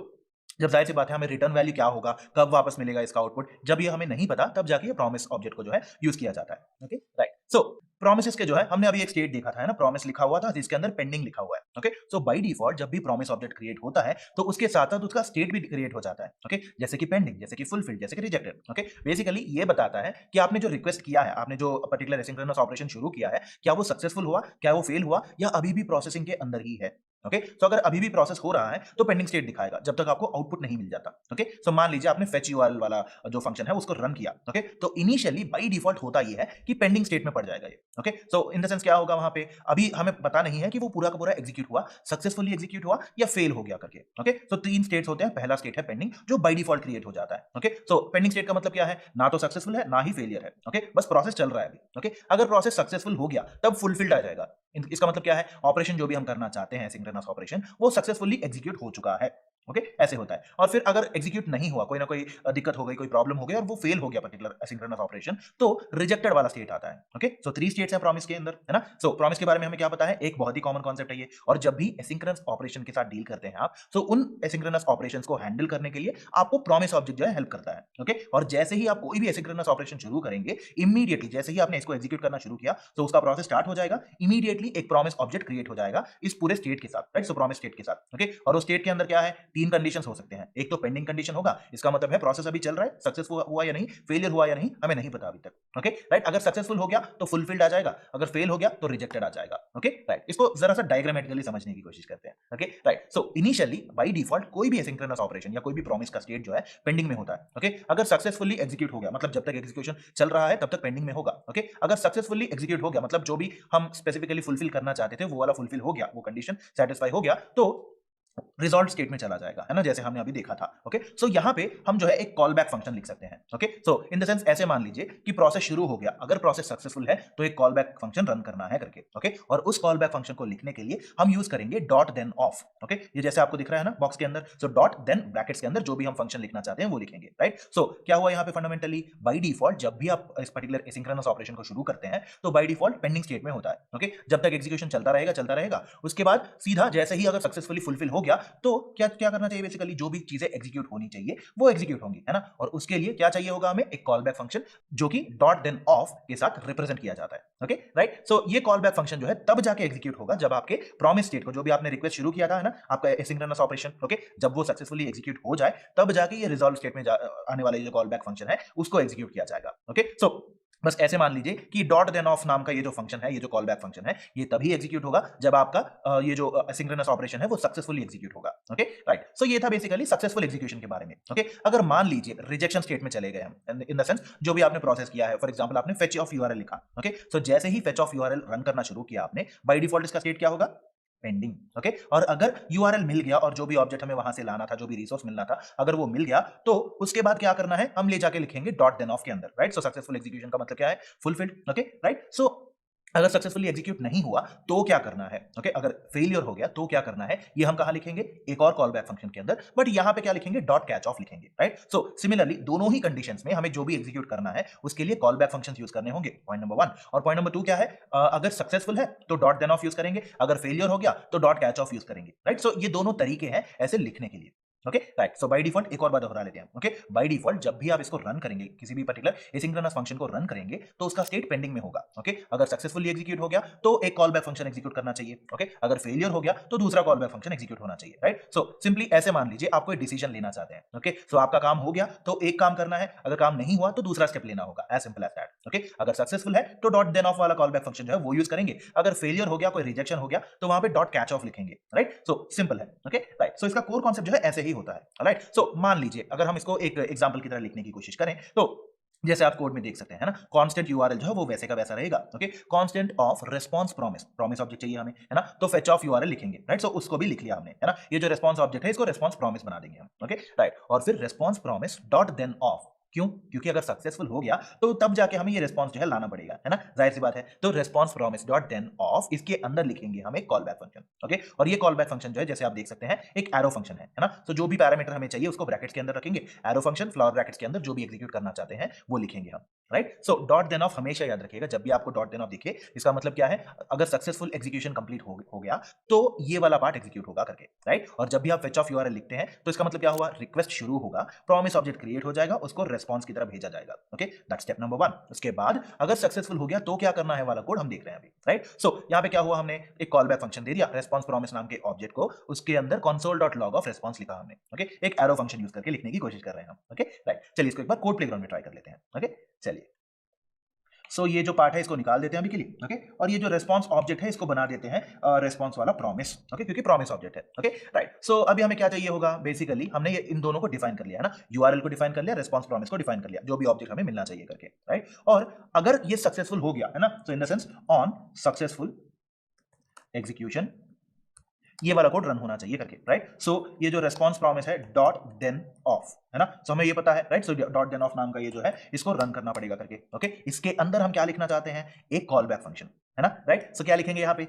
जब जाहिर सी बात है हमें रिटर्न वैल्यू क्या होगा, कब वापस मिलेगा इसका आउटपुट, जब ये हमें नहीं पता तब जाके ये प्रॉमिस ऑब्जेक्ट को जो है यूज किया जाता है। Okay, right. सो प्रोमिसेस के जो है हमने अभी एक स्टेट देखा था, है ना, प्रॉमिस लिखा हुआ था जिसके अंदर पेंडिंग लिखा हुआ है। ओके, सो बाय डिफॉल्ट जब भी प्रॉमिस ऑब्जेक्ट क्रिएट होता है तो उसके साथ साथ उसका स्टेट भी क्रिएट हो जाता है। ओके, जैसे कि पेंडिंग, जैसे कि फुलफिल्ड, जैसे कि रिजेक्टेड। ओके, बेसिकली ये बताता है कि आपने जो रिक्वेस्ट किया है, आपने जो पर्टिकुलर एसिंक्रोनस ऑपरेशन शुरू किया है, क्या वो सक्सेसफुल हुआ, क्या वो फेल हुआ, या अभी भी प्रोसेसिंग के अंदर ही है। ओके, तो अगर अभी भी प्रोसेस हो रहा है तो पेंडिंग स्टेट दिखाएगा जब तक आपको आउटपुट नहीं मिल जाता। ओके, सो मान लीजिए आपने फेच यूआरएल वाला जो फंक्शन है उसको रन किया। ओके, तो इनिशियली बाय डिफॉल्ट होता ये है कि पेंडिंग स्टेट में पड़ जाएगा ये। Okay, so in the sense क्या होगा वहां पे, अभी हमें पता नहीं है कि वो पूरा का पूरा एग्जीक्यूट हुआ, सक्सेसफुली एग्जीक्यूट हुआ या फेल हो गया करके। ओके, सो 3 स्टेट्स होते हैं। पहला स्टेट है पेंडिंग जो बाय डिफॉल्ट क्रिएट हो जाता है। ओके, सो पेंडिंग स्टेट का मतलब क्या है, ना तो सक्सेसफुल है ना ही फेलियर है। ओके, बस प्रोसेस चल रहा है अभी। ओके, अगर प्रोसेस सक्सेसफुल हो गया तब फुलफिल्ड आ जाएगा। इसका मतलब क्या है, ऑपरेशन जो भी हम करना चाहते हैं सिंक्रोनस ऑपरेशन वो सक्सेसफुली एग्जीक्यूट हो चुका है। ओके, ऐसे होता है। और फिर अगर एग्जीक्यूट नहीं हुआ, कोई ना कोई दिक्कत हो गई, कोई प्रॉब्लम हो गई और वो फेल हो गया पर्टिकुलर एसिंक्रोनस ऑपरेशन, तो रिजेक्टेड वाला स्टेट आता है। ओके, सो 3 स्टेट्स हैं प्रॉमिस के अंदर, है ना। सो प्रॉमिस के बारे में हमें क्या पता है, एक बहुत ही कॉमन कॉन्सेप्ट है ये। और जब भी एसिंक्रोनस ऑपरेशन के साथ डील करते हैं आप, सो उन एसिंक्रोनस ऑपरेशंस को हैंडल करने के लिए आपको प्रॉमिस ऑब्जेक्ट जो है हेल्प करता है। ओके, और जैसे ही आप कोई भी एसिंक्रोनस ऑपरेशन शुरू करेंगे इमीडिएटली जैसे ही आपने इसको एग्जीक्यूट करना शुरू किया तो उसका प्रोसेस स्टार्ट हो जाएगा, इमीडिएटली एक प्रॉमिस ऑब्जेक्ट क्रिएट हो जाएगा इस पूरे स्टेट के साथ, राइट। सो प्रॉमिस स्टेट के साथ। ओके, और उस स्टेट के अंदर क्या है, 3 कंडीशंस हो सकते हैं। एक तो पेंडिंग कंडीशन होगा, इसका मतलब है प्रोसेस अभी चल रहा है, सक्सेसफुल हुआ या नहीं, फेलियर हुआ या नहीं, हमें नहीं पता अभी तक। Okay, right. अगर सक्सेसफुल हो गया तो फुलफिल्ड आ जाएगा, अगर फेल हो गया तो रिजेक्टेड आ जाएगा। Okay, right. इसको जरा सा डायग्रामेटिकली समझने की कोशिश करते हैं। Okay, right. So initially by default कोई भी एसिंक्रोनस ऑपरेशन या कोई भी प्रॉमिस का स्टेट जो है पेंडिंग में होता है। ओके, अगर सक्सेसफुली एग्जीक्यूट हो गया मतलब जब तक एग्जीक्यूशन चल रहा है तब तक पेंडिंग में होगा। ओके, अगर सक्सेसफुली एग्जीक्यूट हो गया मतलब जो भी हम स्पेसिफिकली फुलफिल करना चाहते थे वो वाला फुलफिल हो गया, वो कंडीशन सेटिस्फाई हो गया तो रिजॉल्व स्टेट में चला जाएगा, है ना, जैसे हमने अभी देखा था। ओके, सो यहां पे हम जो है एक कॉल बैक फंक्शन लिख सकते हैं। Okay, so in the sense ऐसे मान लीजिए कि प्रोसेस शुरू हो गया, अगर प्रोसेस सक्सेसफुल है तो एक कॉल बैक फंक्शन रन करना है करके। ओके, और उस कॉल बैक फंक्शन को लिखने के लिए हम यूज करेंगे डॉट देन ऑफ। ओके, ये जैसे आपको दिख रहा है ना बॉक्स के अंदर, सो डॉट देन ब्रैकेट्स के अंदर जो भी हम फंक्शन लिखना चाहते हैं वो लिखेंगे, राइट। सो क्या हुआ यहाँ पे फंडामेंटली, बाय डिफॉल्ट जब भी आप इस पर्टिकुलर एसिंक्रोनस ऑपरेशन को शुरू करते हैं तो बाय डिफॉल्ट पेंडिंग स्टेट में होता है। ओके, जब तक एग्जीक्यूशन चलता रहेगा, उसके बाद सीधा जैसे ही अगर सक्सेसफुली फुलफिल हो गया तो क्या क्या करना चाहिए, बेसिकली जो भी चीजें एग्जीक्यूट होनी चाहिए वो एग्जीक्यूट होंगी, है ना। और उसके लिए क्या चाहिए होगा, हमें एक कॉल बैक फंक्शन जो कि डॉट देन ऑफ के साथ रिप्रेजेंट किया जाता है। Okay, right. सो ये कॉल बैक फंक्शन जो है तब जाके एग्जीक्यूट होगा जब आपके प्रॉमिस स्टेट को, जो भी आपने रिक्वेस्ट शुरू किया था, है ना, आपका एसिंक्रोनस ऑपरेशन, ओके, जब वो सक्सेसफुली एग्जीक्यूट हो जाए तब जाके ये रिजॉल्व स्टेट में आने वाले जो कॉल बैक फंक्शन है उसको एग्जीक्यूट किया जाएगा। ओके, सो बस ऐसे मान लीजिए कि डॉट देन ऑफ नाम का ये जो फंक्शन है, ये जो कॉल बैक फंक्शन है, ये तभी एग्जीक्यूट होगा जब आपका ये जो एसिंक्रोनस ऑपरेशन है वो सक्सेसफुली एग्जीक्यूट होगा। Okay, right. सो ये था बेसिकली सक्सेसफुल एग्जीक्यूशन के बारे में। ओके, अगर मान लीजिए रिजेक्शन स्टेट में चले गए हम, इन द सेंस जो भी आपने प्रोसेस किया है, फॉर एग्जांपल आपने फेच ऑफ यूआरएल लिखा। ओके, सो जैसे ही फेच ऑफ यूआरएल रन करना शुरू किया आपने, बाय डिफॉल्ट इसका स्टेट क्या होगा, पेंडिंग। ओके, और अगर यूआरएल मिल गया और जो भी ऑब्जेक्ट हमें वहां से लाना था, जो भी रिसोर्स मिलना था, अगर वो मिल गया तो उसके बाद क्या करना है, हम ले जाके लिखेंगे डॉट देन ऑफ के अंदर, राइट। सो सक्सेसफुल एग्जीक्यूशन का मतलब क्या है, फुलफिल्ड। Okay, right. सो अगर सक्सेसफुली एग्जीक्यूट नहीं हुआ तो क्या करना है, ओके, अगर फेलियर हो गया तो क्या करना है, ये हम कहां लिखेंगे, एक और कॉल बैक फंक्शन के अंदर, बट यहां पे क्या लिखेंगे, डॉट कैच ऑफ लिखेंगे, राइट। सो सिमिलरली दोनों ही कंडीशंस में हमें जो भी एग्जीक्यूट करना है उसके लिए कॉल बैक फंक्शंस यूज करने होंगे, पॉइंट नंबर 1। और पॉइंट नंबर 2 क्या है, अगर सक्सेसफुल है तो डॉट देन ऑफ यूज करेंगे, अगर फेलियर हो गया तो डॉट कैच ऑफ यूज करेंगे, राइट। सो ये दोनों तरीके हैं ऐसे लिखने के लिए। Okay right. So by default एक और बात दोहरा लेते हैं। ओके बाय डिफॉल्ट जब भी आप इसको रन करेंगे, किसी भी पर्टिकुलर एसिंक्रोनस फंक्शन को रन करेंगे, तो उसका स्टेट पेंडिंग में होगा। ओके अगर सक्सेसफुली एग्जीक्यूट हो गया तो एक कॉल बैक फंक्शन एग्जीक्यूट करना चाहिए। ओके अगर फेलियर हो गया तो दूसरा कॉल बैक फंक्शन एग्जीक्यूट होना चाहिए। राइट। सो सिंपली ऐसे मान लीजिए आप कोई डिसीजन लेना चाहते हैं। ओके सो आपका काम हो गया तो एक काम करना है, अगर काम नहीं हुआ तो दूसरा स्टेप लेना होगा। As simple as that. Okay अगर सक्सेसफुल है तो डॉट देन ऑफ वाला कॉल बैक फंक्शन जो है वो यूज करेंगे। अगर फेलियर हो गया, कोई रिजेक्शन हो गया, तो वहां पे डॉट कैच ऑफ लिखेंगे। राइट। सो सिंपल है। Okay right. सो इसका कोर कॉन्सेप्ट जो है ऐसे ही होता है। राइट। सो मान लीजिए अगर हम इसको एक एग्जांपल की तरह लिखने की कोशिश करें तो जैसे आप कोड में देख सकते हैं, है ना, कांस्टेंट यूआरएल जो है वो वैसे का वैसा रहेगा। Okay constant of response promise, promise object चाहिए हमें, है ना, तो फेच ऑफ यूआरएल लिखेंगे। राइट। सो उसको भी लिख लिया हमने, है ना, ये जो रिस्पांस ऑब्जेक्ट है इसको रिस्पांस प्रॉमिस बना देंगे हम। Okay right. और फिर response promise dot then of, क्यों? क्योंकि अगर सक्सेसफुल हो गया तो तब जाके हमें ये रिस्पांस जो है लाना पड़ेगा, है ना, जाहिर सी बात है। तो response promise dot then of, इसके अंदर लिखेंगे हम एक कॉल बैक फंक्शन। ओके और ये कॉल बैक फंक्शन जो है जैसे आप देख सकते हैं एक एरो फंक्शन है ना, तो जो भी पैरामीटर हमें चाहिए उसको ब्रैकेट्स के अंदर रखेंगे। एरो फंक्शन फ्लावर ब्रैकेट्स के अंदर जो भी एग्जीक्यूट करना चाहते हैं वो लिखेंगे हम। Right. So dot then of हमेशा याद रखिएगा, जब भी आपको डॉट देन ऑफ दिखे इसका मतलब क्या है, अगर सक्सेसफुल एग्जीक्यूशन कंप्लीट हो गया तो ये वाला पार्ट एग्जीक्यूट होगा करके। राइट। और जब भी आप फेच ऑफ यूआरएल लिखते हैं तो इसका मतलब क्या हुआ, रिक्वेस्ट शुरू होगा, प्रॉमिस ऑब्जेक्ट क्रिएट हो जाएगा, उसको रेस्पॉन्स की तरह भेजा जाएगा। Okay that's step number 1। उसके बाद अगर सक्सेसफुल हो गया तो क्या करना है वाला कोड हम देख रहे हैं अभी। राइट। सो यहाँ पे क्या हुआ, हमने एक कॉल बैक फंक्शन दे दिया रेस्पॉन्स प्रॉमिस नाम के ऑब्जेक्ट को, उसके अंदर console dot log of response लिखा हमने। ओके एक एरो फंक्शन यूज करके लिखने की कोशिश कर रहे हैं हम। Okay right. चलिए इसको एक बार कोड प्लेग्राउंड में ट्राई कर लेते हैं। ओके चलिए। सो ये जो पार्ट है इसको निकाल देते हैं अभी के लिए। ओके और ये जो रेस्पॉन्स ऑब्जेक्ट है इसको बना देते हैं रेस्पॉन्स वाला प्रॉमिस। ओके क्योंकि प्रॉमिस ऑब्जेक्ट है। Okay right. सो अभी हमें क्या चाहिए होगा, बेसिकली हमने ये इन दोनों को डिफाइन कर लिया है ना, यूआरएल को डिफाइन कर लिया, रेस्पॉन्स प्रॉमिस को डिफाइन कर लिया, जो भी ऑब्जेक्ट हमें मिलना चाहिए करके। राइट। और अगर ये सक्सेसफुल हो गया है ना, so in the sense on successful execution ये वाला कोड रन होना चाहिए करके। राइट। सो ये जो रेस्पॉन्स प्रॉमिस है डॉट देन ऑफ, है ना, सो हमें ये पता है। Right. So dot then of नाम का ये जो है इसको रन करना पड़ेगा करके। ओके इसके अंदर हम क्या लिखना चाहते हैं, एक कॉल बैक फंक्शन, है ना। राइट। सो क्या लिखेंगे यहाँ पे,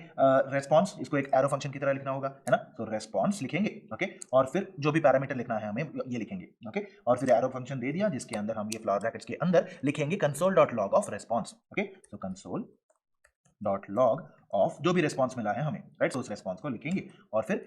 रेस्पॉन्स, इसको एक एरो फंक्शन की तरह लिखना होगा, है ना, तो रेस्पॉन्स लिखेंगे। ओके और फिर जो भी पैरामीटर लिखना है हमें ये लिखेंगे। ओके और फिर एरो फंक्शन दे दिया जिसके अंदर हम ये फ्लावर ब्रैकेट्स के अंदर लिखेंगे console dot log of response. Okay so console dot log of जो भी रेस्पॉन्स मिला है हमें। राइट। सो उस रेस्पॉन्स को लिखेंगे और फिर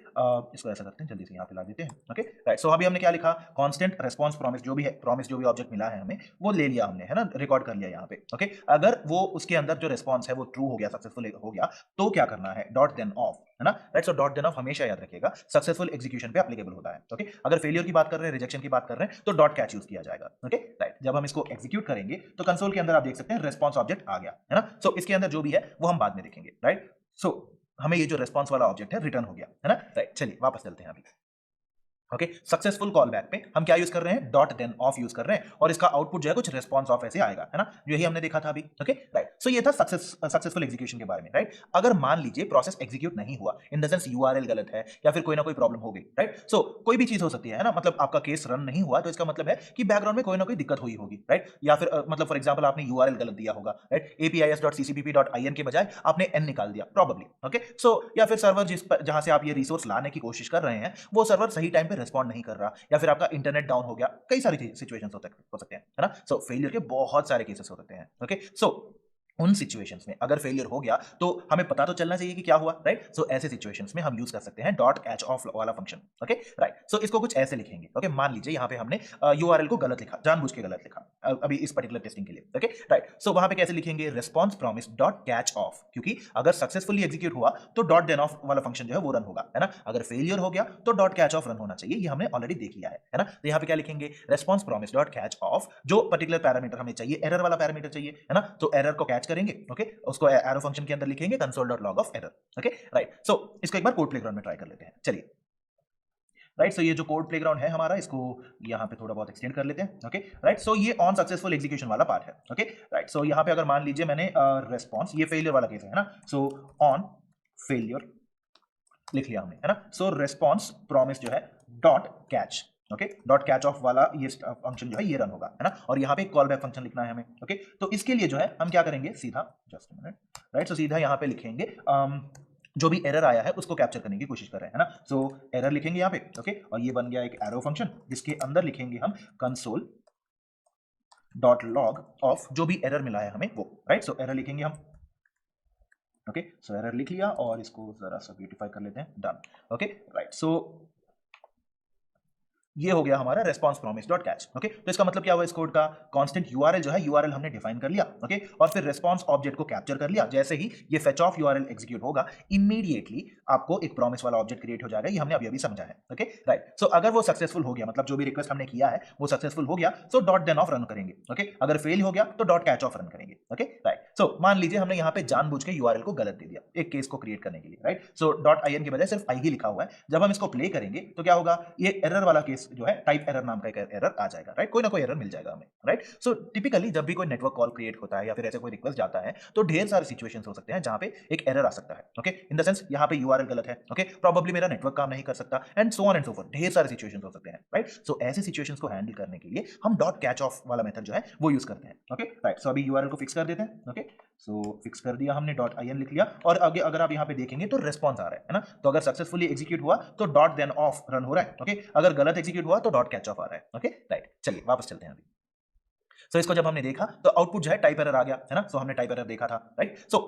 इसको ऐसा करते हैं, जल्दी से यहाँ पे ला देते हैं। Okay right. सो अभी हमने क्या लिखा, कांस्टेंट रेस्पॉन्स प्रॉमिस, जो भी है प्रॉमिस, जो भी ऑब्जेक्ट मिला है हमें वो ले लिया हमने, है ना, रिकॉर्ड कर लिया यहाँ पे। ओके अगर वो उसके अंदर जो रेस्पॉन्स है वो ट्रू हो गया, सक्सेसफुल हो गया, तो क्या करना है, डॉट देन ऑफ, है ना। Right. So dot then of हमेशा याद रखिएगा सक्सेसफुल एग्जीक्यूशन पे एप्लीकेबल होता है। ओके अगर फेलियर की बात कर रहे हैं, रिजेक्शन की बात कर रहे हैं, तो डॉट कैच यूज किया जाएगा। Okay right. जब हम इसको एग्जीक्यूट करेंगे तो कंसोल के अंदर आप देख सकते हैं रेस्पॉन्स ऑब्जेक्ट आ गया, है ना। सो इसके अंदर जो भी है वो हम बाद में देखेंगे। राइट। सो हमें ये जो रेस्पॉन्स वाला ऑब्जेक्ट है रिटर्न हो गया, है ना। राइट। चलिए वापस चलते हैं अभी। ओके सक्सेसफुल कॉल बैक पे हम क्या यूज कर रहे हैं, डॉट देन ऑफ यूज कर रहे हैं और इसका आउटपुट जो है कुछ रेस्पॉन्स ऑफ ऐसे आएगा, है ना, यही हमने देखा था अभी। Okay right. सो ये था सक्सेसफुल एग्जीक्यूशन के बारे में। राइट। अगर मान लीजिए प्रोसेस एग्जीक्यूट नहीं हुआ, इन द सेंस यूआरएल गलत है या फिर कोई ना कोई प्रॉब्लम हो गई। राइट। सो कोई भी चीज हो सकती है ना, मतलब आपका केस रन नहीं हुआ तो इसका मतलब है कि बैकग्राउंड में कोई ना कोई दिक्कत हुई होगी। राइट। या फिर मतलब फॉर एग्जाम्पल आपने यूआरएल गलत दिया होगा। राइट। apis.ccpp.in के बजाय आपने n निकाल दिया प्रॉब्लली। ओके सो या फिर सर्वर जहां से आप ये रिसोर्स लाने की कोशिश कर रहे हैं वो सर्वर सही टाइम पे रिस्पॉन्ड नहीं कर रहा, या फिर आपका इंटरनेट डाउन हो गया, कई सारी सिचुएशंस हो सकते हैं, है ना। सो फेलियर के बहुत सारे केसेस हो सकते हैं। ओके सो उन सिचुएशंस में अगर फेलियर हो गया तो हमें पता तो चलना चाहिए कि क्या हुआ। राइट। सो ऐसे सिचुएशंस में हम यूज कर सकते हैं डॉट कैच ऑफ वाला फंक्शन। Okay right. सो इसको कुछ ऐसे लिखेंगे। ओके मान लीजिए यहाँ पे हमने यूआरएल को गलत लिखा, जानबूझ के गलत लिखा अभी इस पर्टिकुलर टेस्टिंग के लिए। Okay right. सो वहां पे कैसे लिखेंगे, response promise dot catch of, क्योंकि अगर सक्सेसफुली एग्जीक्यूट हुआ तो डॉट देन ऑफ वाला फंक्शन जो है वो रन होगा, है ना। अगर फेलियर हो गया तो डॉट कैच ऑफ रन होना चाहिए, ये हमने ऑलरेडी देख लिया है ना। तो यहाँ पे क्या लिखेंगे, response promise dot catch of, जो पर्टिकुलर पैरामीटर हमें चाहिए, एरर वाला पैरामीटर चाहिए, है ना, तो एरर को कैच करेंगे। ओके उसको एरो फंक्शन के अंदर लिखेंगे console dot log of error. Okay right. So इसको एक बार कोड प्लेग्राउंड में ट्राई कर लेते हैं। चलिए राइट। सो ये जो कोड प्लेग्राउंड है हमारा, इसको यहाँ पे थोड़ा बहुत एक्सटेंड कर लेते हैं। Okay right. सो ये ऑन सक्सेसफुल एग्जीक्यूशन वाला पार्ट है। Okay right. सो यहाँ पे अगर मान लीजिए मैंने रेस्पॉन्स, ये फेलियर वाला केस है ना, सो ऑन फेलियर लिख लिया हमने, है ना। सो रेस्पॉन्स प्रॉमिस जो है dot catch, okay dot catch of वाला ये फंक्शन जो है ये रन होगा, है ना। और यहाँ पे कॉल बैक फंक्शन लिखना है हमें। ओके तो इसके लिए जो है हम क्या करेंगे, सीधा जस्ट मिनट, राइट। सो सीधा यहाँ पे लिखेंगे जो भी एरर आया है उसको कैप्चर करने की कोशिश कर रहे हैं, है ना। सो एरर लिखेंगे यहाँ पे। ओके और ये बन गया एक एरो फंक्शन जिसके अंदर लिखेंगे हम कंसोल डॉट लॉग ऑफ जो भी एरर मिला है हमें वो। राइट। सो एरर लिखेंगे हम। ओके सो एरर लिख लिया और इसको जरा सा ब्यूटीफाई कर लेते हैं, डन। Okay right. सो ये हो गया हमारा response promise dot catch. Okay, तो इसका मतलब क्या हुआ इस कोड का, कांस्टेंट यूआरएल जो है यूआरएल हमने डिफाइन कर लिया। ओके, और फिर रेस्पॉन्स ऑब्जेक्ट को कैप्चर कर लिया। जैसे ही ये फेच ऑफ यूआरएल एग्जीक्यूट होगा, इमीडिएटली आपको एक प्रॉमिस वाला ऑब्जेक्ट क्रिएट हो जाएगा। ये हमने अभी अभी समझा है। Okay, right. सो अगर वो सक्सेसफुल हो गया, मतलब जो भी रिक्वेस्ट हमने किया है वो सक्सेसफुल हो गया, so dot then of run करेंगे। ओके, अगर फेल हो गया तो डॉट कैच ऑफ रन करेंगे। Okay, right. सो मान लीजिए हमने यहाँ पे जानबूझ के यूआरएल को गलत दे दिया एक केस को क्रिएट करने के लिए, right. So dot I N की बजाय सिर्फ आई ही लिखा हुआ है। जब हम इसको प्ले करेंगे तो क्या होगा, ये एरर वाला केस जो है टाइप एरर नाम का एक एरर आ जाएगा, राइट। कोई ना कोई एरर मिल जाएगा हमें, राइट। सो टिपिकली जब भी कोई नेटवर्क कॉल क्रिएट होता है या फिर ऐसे कोई रिक्वेस्ट जाता है तो ढेर सारे सिचुएशंस हो सकते हैं जहां पे एक एरर आ सकता है। ओके, इन द सेंस यहाँ पे यूआरएल गलत है। ओके, प्रोबेबली मेरा नेटवर्क काम नहीं कर सकता, and so on and so fourth. ढेर सारे सिचुएशंस हो सकते हैं, राइट। सो ऐसे सिचुएशंस को हैंडल करने के लिए हम डॉट कैच ऑफ वाला मेथड जो है वो यूज करते हैं। Okay, right. सो अभी यूआरएल को फिक्स कर देते हैं। ओके, सो फिक्स कर दिया हमने, डॉट आई एन लिख लिया, और आगे अगर आप यहाँ पे देखेंगे तो रेस्पॉन्स आ रहा है ना। तो अगर सक्सेसफुली एग्जीक्यूट हुआ तो डॉट देन ऑफ रन हो रहा है। ओके, अगर गलत एग्जीक्यूट हुआ तो डॉट कैच ऑफ आ रहा है। Okay, right. चलिए वापस चलते हैं अभी। सो इसको जब हमने देखा तो आउटपुट जो है टाइप एरर आ गया, है ना। सो हमने टाइप एरर देखा था, राइट। सो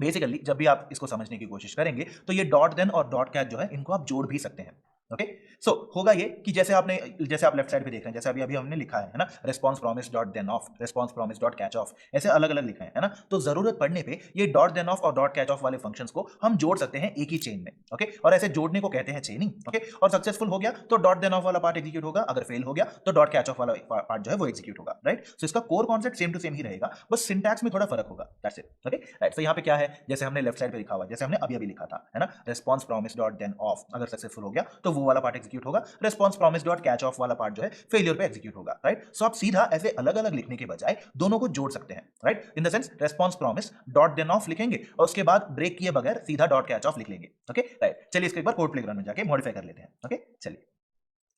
बेसिकली जब भी आप इसको समझने की कोशिश करेंगे तो ये डॉट देन और डॉट कैच जो है इनको आप जोड़ भी सकते हैं। ओके, सो होगा ये कि जैसे आप लेफ्ट साइड पे देख रहे हैं, जैसे अभी अभी हमने लिखा है ना, response promise dot then of, response promise dot catch of, ऐसे अलग अलग लिखा है ना। तो जरूरत पड़ने पे ये डॉट देन ऑफ और डॉट कैच ऑफ वाले फंक्शंस को हम जोड़ सकते हैं एक ही चेन में। ओके, और ऐसे जोड़ने को कहते हैं चेनिंग। ओके, और सक्सेसफुल हो गया तो डॉट देन ऑफ वाला पार्ट एग्जीक्यूट होगा, अगर फेल हो गया तो डॉट कैच ऑफ वाला पार्ट जो है वो एग्जीक्यूट होगा, राइट। सो इसका core concept same to same ही रहेगा, बस सिंटैक्स में थोड़ा फर्क होगा, that's it. Okay, right. So यहाँ पे क्या है, जैसे हमने लेफ्ट साइड पे लिखा हुआ, जैसे हमने अभी अभी लिखा था, है ना, response promise dot then of, अगर सक्सेसफुल हो गया तो वो वाला पार्ट एग्जीक्यूट होगा, response promise dot catch of वाला पार्ट जो है फेलियर पे एग्जीक्यूट होगा, राइट। सो आप सीधा ऐसे अलग अलग लिखने के बजाय दोनों को जोड़ सकते हैं, right. In the sense response promise dot then of लिखेंगे और उसके बाद ब्रेक किए बगैर सीधा डॉट कैच ऑफ लिख लेंगे। Okay, right. चलिए इसको एक बार कोड प्लेग्राउंड में जाके मॉडिफाई कर लेते हैं। ओके, चलिए।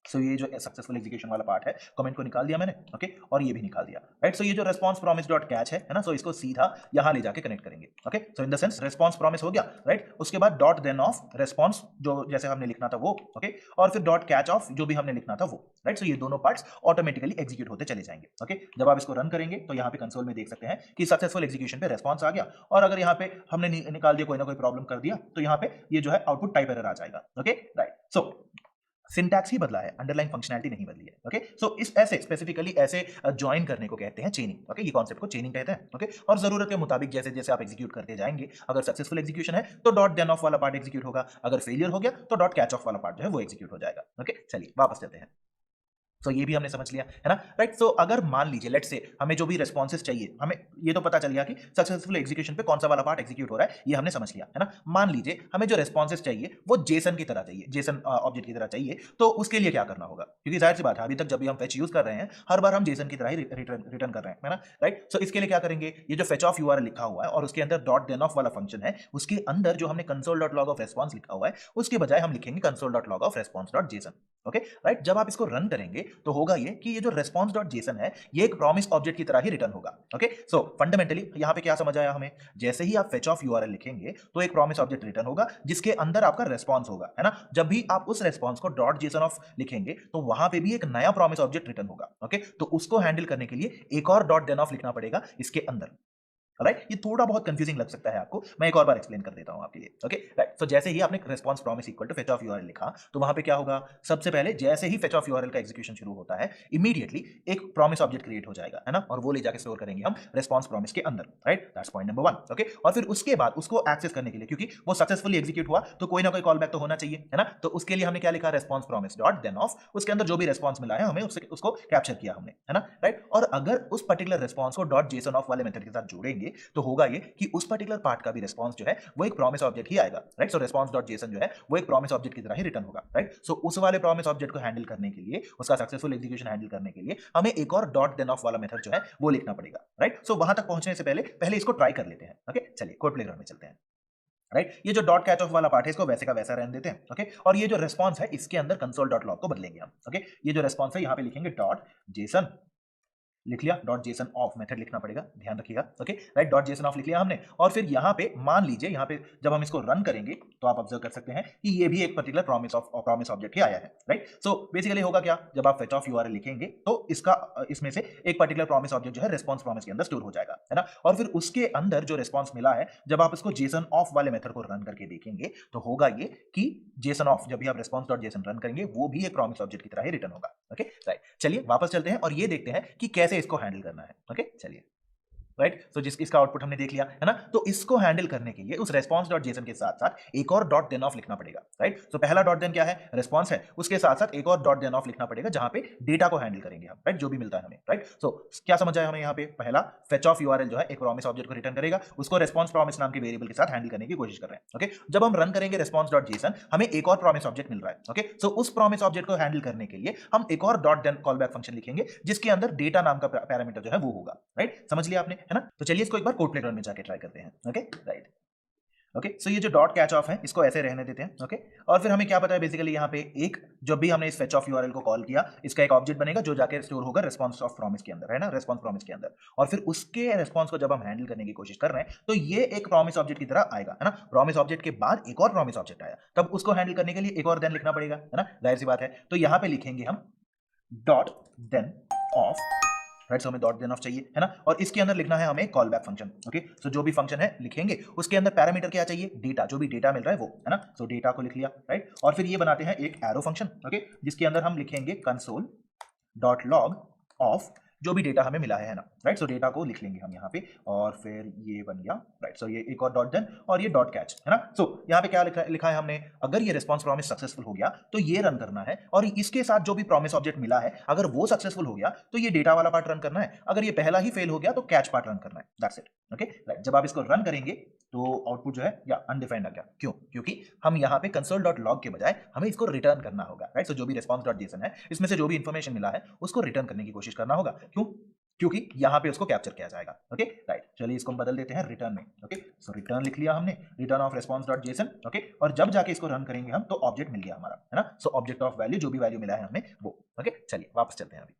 सो ये जो सक्सेसफुल एग्जीक्यूशन वाला पार्ट है, कमेंट को निकाल दिया मैंने। ओके, और ये भी निकाल दिया, राइट। सो ये जो रेस्पॉन्स प्रॉमिस डॉट कैच है ना, सो इसको सीधा यहां ले जाके कनेक्ट करेंगे। Okay, so in the sense response promise हो गया, राइट। उसके बाद डॉट देन ऑफ रेस्पॉन्स जो जैसे हमने लिखना था वो, ओके, और फिर डॉट कैच ऑफ जो भी हमने लिखना था वो, राइट। सो ये दोनों पार्ट्स ऑटोमेटिकली एग्जीक्यूट होते चले जाएंगे। ओके, जब आप इसको रन करेंगे तो यहाँ पे कंसोल में देख सकते हैं कि सक्सेसफुल एग्जीक्यूशन पे रेस्पॉन्स आ गया, और अगर यहाँ पे हमने निकाल दिया, कोई ना कोई प्रॉब्लम कर दिया, तो यहाँ पे ये जो है आउटपुट टाइप एरर आ जाएगा। Okay, right. सो सिंटैक्स ही बदला है, अंडरलाइन फंक्शनैलिटी नहीं बदली है। ओके, सो इस ऐसे स्पेसिफिकली ऐसे ज्वाइन करने को कहते हैं चेनिंग। ओके, ये कॉन्सेप्ट को चेनिंग कहते हैं। ओके, और जरूरत के मुताबिक जैसे जैसे आप एग्जीक्यूट करते जाएंगे, अगर सक्सेसफुल एग्जीक्यूशन है तो डॉट देन ऑफ वाला पार्ट एग्जीक्यूट होगा, अगर फेलियर हो गया तो डॉट कैच ऑफ वाला पार्ट जो है वो एग्जीक्यूट हो जाएगा। ओके, चलिए वापस चलते हैं। तो ये भी हमने समझ लिया, है ना, राइट। सो अगर मान लीजिए लेट्स से हमें जो भी रेस्पॉन्सेस चाहिए, हमें ये तो पता चल गया कि सक्सेसफुल एग्जीक्यूशन पे कौन सा वाला पार्ट एग्जीक्यूट हो रहा है, ये हमने समझ लिया, है ना। मान लीजिए हमें जो रेस्पॉन्सेस चाहिए वो जेसन की तरह चाहिए, जेसन ऑब्जेक्ट की तरह चाहिए, तो उसके लिए क्या करना होगा, क्योंकि जाहिर सी बात है अभी तक जब भी हम फेच यूज कर रहे हैं हर बार हम जेसन की तरह ही रिटर्न कर रहे हैं, है ना, राइट। सो इसके लिए क्या करेंगे, ये जो फेच ऑफ यूआरएल लिखा हुआ है और उसके अंदर डॉट देन ऑफ वाला फंक्शन है, उसके अंदर जो हमने console dot log of response लिखा हुआ है उसके बजाय हम लिखेंगे console dot log of response dot JSON. Okay, right. जब आप इसको रन करेंगे तो होगा ये कि ये जो रेस्पॉन्स डॉट जेसन है ये एक प्रॉमिस ऑब्जेक्ट की तरह ही रिटर्न होगा। ओके, सो फंडामेंटली यहां पे क्या समझ आया हमें, जैसे ही आप फेच ऑफ यूआरएल लिखेंगे तो एक प्रॉमिस ऑब्जेक्ट रिटर्न होगा जिसके अंदर आपका रेस्पॉन्स होगा, है ना। जब भी आप उस response co dot JSON of लिखेंगे तो वहां पे भी एक नया प्रॉमिस ऑब्जेक्ट रिटर्न होगा। ओके, तो उसको हैंडल करने के लिए एक और डॉट देन ऑफ लिखना पड़ेगा इसके अंदर, राइट। ये थोड़ा बहुत कंफ्यूजिंग लग सकता है आपको, मैं एक और बार एक्सप्लेन कर देता हूं आपके लिए। Okay, right. तो जैसे ही आपने response promise equal to fetch of URL लिखा तो वहां पे क्या होगा, सबसे पहले जैसे ही फेच ऑफ यूआरएल का एग्जीक्यूशन शुरू होता है इमीडिएटली एक प्रॉमिस ऑब्जेक्ट क्रिएट हो जाएगा, है ना, और वो ले जाके स्टोर करेंगे हम रेस्पॉन्स प्रॉमिस के अंदर, right. That's point number 1। Okay, और फिर उसके बाद उसको एक्सेस करने के लिए, क्योंकि वो सक्सेसफुली एग्जीक्यूट हुआ तो कोई ना कोई कॉल बैक तो होना चाहिए, है ना, तो उसके लिए हमने क्या लिखा, response promise dot then of, उसके अंदर जो भी रेस्पॉन्स मिला है हमें उसको कैप्चर किया हमने, है ना, राइट। और अगर उस particular response co dot JSON of वाले मेथड के साथ जोड़ेंगे तो होगा ये कि उस पर्टिकुलर पार्ट का भी रिस्पांस जो है वो एक प्रॉमिस ऑब्जेक्ट ही आएगा, राइट। सो रिस्पांस डॉट जेसन जो है वो एक प्रॉमिस ऑब्जेक्ट की तरह ही रिटर्न होगा, राइट। सो उस वाले प्रॉमिस ऑब्जेक्ट को हैंडल करने के लिए, उसका सक्सेसफुल एग्जीक्यूशन हैंडल करने के लिए हमें एक और डॉट देन ऑफ वाला मेथड जो है वो लिखना पड़ेगा, राइट। सो वहां तक पहुंचने से पहले इसको ट्राई कर लेते हैं। ओके, चलिए कोड प्लेग्राउंड में चलते हैं, राइट। ये जो डॉट कैच ऑफ वाला पार्ट है इसको वैसे का वैसा रहने देते हैं। ओके, और ये जो रिस्पांस है इसके अंदर कंसोल डॉट लॉग को बदलेंगे हम। ओके, ये जो रिस्पांस है यहां पे लिखेंगे डॉट जेसन, लिख लिया, डॉट जेसन ऑफ मेथड लिखना पड़ेगा, ध्यान रखिएगा। Okay right, dot JSON of लिख लिया हमने और फिर यहाँ पे मान लीजिए, यहाँ पे जब हम इसको रन करेंगे तो आप ऑब्जर्व कर सकते हैं कि ये भी एक पर्टिकुलर प्रॉमिस ऑब्जेक्ट ही आया है, राइट। सो बेसिकली होगा क्या, जब आप फेच ऑफ यूआरएल लिखेंगे तो इसका इसमें से एक पर्टिकुलर प्रॉमिस ऑब्जेक्ट जो है रिस्पॉन्स प्रॉमिस के अंदर स्टोर हो जाएगा, है ना। और फिर उसके अंदर जो रिस्पॉन्स मिला है, जब आप इसको जेसन ऑफ वाले मेथड को रन करके देखेंगे तो होगा ये कि जेसन ऑफ, जब भी आप रिस्पॉन्स डॉट जेसन रन करेंगे वो भी एक प्रॉमिस ऑब्जेक्ट की तरह ही रिटर्न होगा। ओके राइट, चलिए वापस चलते हैं और ये देखते हैं कि कैसे इसको हैंडल करना है। ओके चलिए, राइट। सो इसका आउटपुट हमने देख लिया है ना। तो इसको हैंडल करने के लिए उस रेस्पॉन्स डॉट जेसन के साथ साथ एक और डॉट देन ऑफ लिखना पड़ेगा, राइट। सो पहला डॉट देन क्या है, रिस्पॉन्स है, उसके साथ साथ एक और डॉट देन ऑफ लिखना पड़ेगा जहां पे डेटा को हैंडल करेंगे हम, राइट, जो भी मिलता है हमें, राइट। सो क्या समझ आया हमें यहाँ पे, पहला फेच ऑफ यूआरएल जो है एक प्रॉमिस ऑब्जेक्ट को रिटर्न करेगा, उसको रेस्पॉन्स प्रॉमिस नाम के वेरिएबल के साथ हैंडल करने की कोशिश कर रहे हैं। ओके, जब हम रन करेंगे रेस्पॉन्स डॉट जेसन, हमें एक और प्रॉमिस ऑब्जेक्ट मिल रहा है। ओके, सो उस प्रॉमिस ऑब्जेक्ट को हैंडल करने के लिए हम एक और dot then callback function लिखेंगे जिसके अंदर डेटा नाम का पैरामीटर जो है वो होगा, राइट। समझ लिया आपने, है ना। तो चलिए इसको एक बार कोड प्लेग्राउंड में जाके ट्राई करते हैं। ओके राइट, ओके सो ये जो डॉट कैच ऑफ है इसको ऐसे रहने देते हैं। ओके, और फिर हमें क्या पता है, बेसिकली यहाँ पे एक, जब भी हमने इस फेच ऑफ यूआरएल को कॉल किया, इसका एक ऑब्जेक्ट बनेगा जो जाके स्टोर होगा रिस्पॉन्स ऑफ प्रॉमिस के अंदर, है ना, रिस्पॉन्स प्रॉमिस के अंदर। और फिर उसके रिस्पॉन्स को जब हम हैंडल करने की कोशिश कर रहे हैं तो ये एक प्रॉमिस ऑब्जेक्ट की तरह आएगा, है ना। प्रॉमिस ऑब्जेक्ट के बाद एक और प्रॉमिस ऑब्जेक्ट आया, तब उसको हैंडल करने के लिए एक और देन लिखना पड़ेगा, है ना, जाहिर सी बात है। तो यहाँ पे लिखेंगे हम डॉट देन ऑफ, राइट। सो हमें डॉट देन ऑफ चाहिए, है ना, और इसके अंदर लिखना है हमें कॉल बैक फंक्शन। ओके, सो जो भी फंक्शन है लिखेंगे, उसके अंदर पैरामीटर क्या चाहिए, डेटा, जो भी डेटा मिल रहा है वो, है ना। सो डेटा को लिख लिया, राइट। और फिर ये बनाते हैं एक एरो फंक्शन, ओके, जिसके अंदर हम लिखेंगे कंसोल डॉट लॉग ऑफ जो भी डेटा हमें मिला है ना, राइट। सो डेटा को लिख लेंगे हम यहाँ पे, और फिर ये बन गया, राइट। सो ये एक और डॉट देन और ये डॉट कैच, है ना। सो यहाँ पे क्या लिखा है हमने, अगर ये रिस्पॉन्स प्रॉमिस सक्सेसफुल हो गया तो ये रन करना है, और इसके साथ जो भी प्रॉमिस ऑब्जेक्ट मिला है अगर वो सक्सेसफुल हो गया तो ये डेटा वाला पार्ट रन करना है, अगर ये पहला ही फेल हो गया तो कैच पार्ट रन करना है, दैट्स इट। ओके राइट, जब आप इसको रन करेंगे तो आउटपुट जो है या अनडिफाइंड आ गया, क्यों, क्योंकि हम यहाँ पे कंसोल डॉट लॉग के बजाय हमें इसको रिटर्न करना होगा, राइट। सो जो भी रिस्पॉन्स डॉट जेसन है इसमें से जो भी इंफॉर्मेशन मिला है उसको रिटर्न करने की कोशिश करना होगा, क्यों, क्योंकि यहाँ पे उसको कैप्चर किया जाएगा। ओके राइट, चलिए इसको हम बदल देते हैं रिटर्न में। ओके, सो रिटर्न लिख लिया हमने, return of response dot JSON. Okay, और जब जाके इसको रन करेंगे हम तो ऑब्जेक्ट मिल गया हमारा, है ना। सो ऑब्जेक्ट ऑफ वैल्यू, जो भी वैल्यू मिला है हमें वो। ओके चलिए वापस चलते हैं अभी।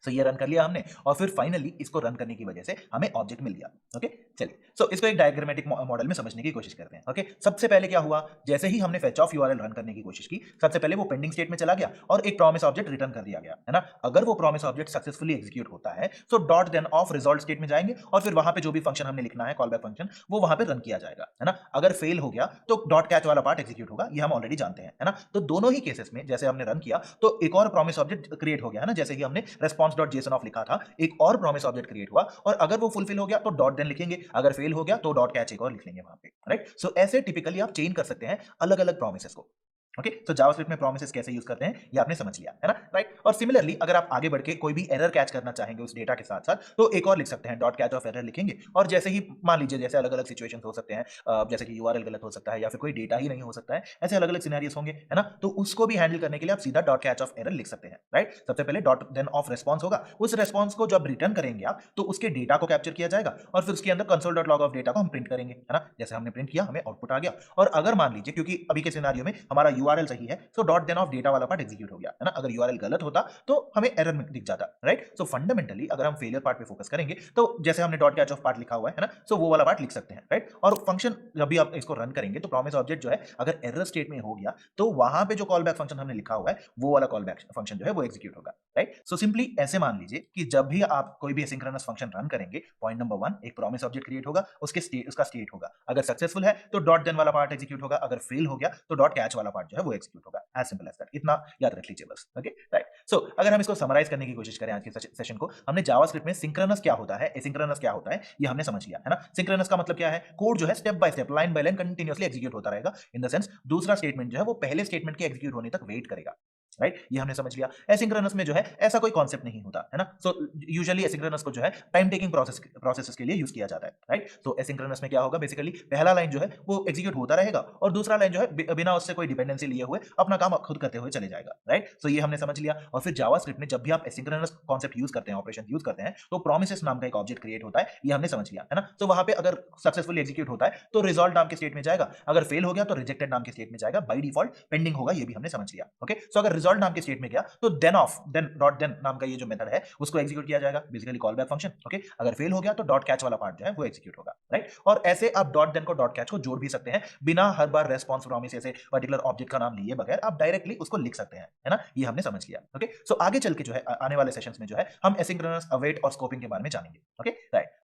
सो ये रन कर लिया हमने, और फिर फाइनली इसको रन करने की वजह से हमें ऑब्जेक्ट मिल गया। ओके चलिए, सो इसको एक डायग्रामेटिक मॉडल में समझने की कोशिश करते हैं। ओके, सबसे पहले क्या हुआ, जैसे ही हमने फेच ऑफ यूआरएल रन करने की कोशिश की, सबसे पहले वो पेंडिंग स्टेट में चला गया और एक प्रॉमिस ऑब्जेक्ट रिटर्न कर दिया गया, है ना। अगर वो प्रॉमिस ऑब्जेक्ट सक्सेसफुली एग्जीक्यूट होता है तो dot then of result state में जाएंगे, और फिर वहां पे जो भी फंक्शन हमने लिखना है, कॉल बैक फंक्शन, वो वहां पे रन किया जाएगा, है ना। अगर फेल हो गया तो डॉट कैच वाला पार्ट एग्जीक्यूट होगा, ये हम ऑलरेडी जानते हैं, है ना। तो दोनों ही केसेस में जैसे हमने रन किया तो एक और प्रॉमिस ऑब्जेक्ट क्रिएट हो गया, है ना, जैसे कि हमने रेस्पॉन्स डॉट जेसन ऑफ लिखा था, एक और प्रॉमिस ऑब्जेक्ट क्रिएट हुआ, और अगर वो फुलफिल हो गया तो डॉट देन लिखेंगे, अगर फेल हो गया तो डॉट कैच एक और लिख लेंगे वहां पे, राइट। सो ऐसे टिपिकली आप चेन कर सकते हैं अलग अलग प्रॉमिसेस को। ओके, तो जावास्क्रिप्ट में प्रॉमिसेस कैसे यूज करते हैं ये आपने समझ लिया, है ना, राइट। और सिमिलरली अगर आप आगे बढ़ के कोई भी एरर कैच करना चाहेंगे उस डेटा के साथ साथ, तो एक और लिख सकते हैं, डॉट कैच ऑफ एरर लिखेंगे, और जैसे ही मान लीजिए जैसे अलग अलग सिचुएशन हो सकते हैं, जैसे कि यूआरएल गलत हो सकता है या फिर कोई डेटा ही नहीं हो सकता है, ऐसे अलग अलग सिनेरियोस होंगे, है ना। तो उसको भी हैंडल करने के लिए आप सीधा डॉट कैच ऑफ एरर लिख सकते हैं, राइट। सबसे पहले डॉट देन ऑफ रिस्पॉन्स होगा, उस रिस्पॉन्स को जब रिटर्न करेंगे आप तो उसके डेटा को कैप्चर किया जाएगा, और फिर उसके अंदर console dot log of data को हम प्रिंट करेंगे, है ना। जैसे हमने प्रिंट किया हमें आउटपुट आ गया, और अगर मान लीजिए क्योंकि अभी के सिनेरियो में हमारा यूआरएल सही है तो डॉट देन ऑफ डेटा वाला पार्ट एग्जीक्यूट हो गया, है ना। अगर यूआरएल गलत होता तो हमें एरर दिख जाता, राइट। सो फंडामेंटली अगर हम फेलियर पार्ट पे फोकस करेंगे तो जैसे हमने डॉट कैच ऑफ पार्ट लिखा हुआ है ना, सो वो वाला पार्ट लिख सकते हैं, राइट। और फंक्शन जब भी आप इसको रन करेंगे तो प्रॉमिस ऑब्जेक्ट जो है अगर एरर स्टेट में हो गया तो वहां पे जो कॉल बैक फंक्शन हमने लिखा हुआ है वो वाला कॉल बैक फंक्शन जो है वो एग्जीक्यूट होगा, राइट। सो सिंपली ऐसे मान लीजिए कि जब भी आप कोई भी एसिंक्रोनस फंक्शन रन करेंगे, पॉइंट नंबर 1 एक प्रॉमिस ऑब्जेक्ट क्रिएट होगा, उसका स्टेट होगा, अगर सक्सेसफुल है तो डॉट देन वाला पार्ट एग्जीक्यूट होगा, अगर फेल हो गया तो डॉट कैच वाला पार्ट जो है वो एग्जीक्यूट होगा, एज सिंपल एज दैट, इतना याद रख लीजिए बस। ओके राइट, सो अगर हम इसको समराइज करने की कोशिश करें आज के सेशन को, हमने जावास्क्रिप्ट में सिंक्रोनस क्या होता है, एसिंक्रोनस क्या होता है, ये हमने समझ लिया, है ना। सिंक्रोनस का मतलब क्या है, कोड जो है step by step, line by line continuously execute होता रहेगा, इन द सेंस दूसरा स्टेटमेंट जो है वो पहले स्टेटमेंट के एग्जीक्यूट होने तक वेट करेगा, राइट। ये हमने समझ लिया। एसिंक्रोनस में जो है ऐसा कोई कॉन्सेप्ट नहीं होता, है ना। सो यूजुअली एसिंक्रोनस को जो है टाइम टेकिंग प्रोसेसेस के लिए यूज किया जाता है, राइट। तो एसिंक्रोनस में क्या होगा, बेसिकली पहला लाइन जो है वो एग्जीक्यूट होता रहेगा और दूसरा लाइन जो है बिना उससे कोई डिपेंडेंसी लिए हुए अपना काम खुद करते हुए चले जाएगा, राइट। सो ये हमने समझ लिया। और फिर जावास्क्रिप्ट में जब भी आप एसिंक्रोनस कॉन्सेप्ट यूज करते हैं, ऑपरेशन यूज करते हैं, तो प्रोमिसेस नाम का एक ऑब्जेक्ट क्रिएट होता है, ये हमने समझ लिया, है ना। तो वहां पे अगर सक्सेसफुली एग्जीक्यूट होता है तो रिजॉल्व नाम के स्टेट में जाएगा, अगर फेल हो गया तो रिजेक्टेड नाम के स्टेट में जाएगा, बाय डिफॉल्ट पेंडिंग होगा, ये भी हमने समझ लिया। ओके, सो अगर रिजॉल्व नाम के स्टेट में गया तो देन डॉट देन नाम का ये जो मेथड है उसको एग्जीक्यूट किया जाएगा, basically call back function. Okay, अगर फेल हो गया तो डॉट कैच वाला पार्ट जो है वो एग्जीक्यूट होगा, राइट। और ऐसे आप डॉट देन को डॉट कैच को जोड़ भी सकते हैं बिना हर बार रेस्पॉन्स प्रॉमिस ऐसे पर्टिकुलर ऑब्जेक्ट का नाम लिए बगैर, आप डायरेक्टली उसको लिख सकते हैं, है ना। ये हमने समझ लिया। ओके, सो आगे चल के जो है आने वाले सेशंस में जो है हम एसिंक्रोनस अवेट और स्कोपिंग के बारे में जानेंगे। Okay, right.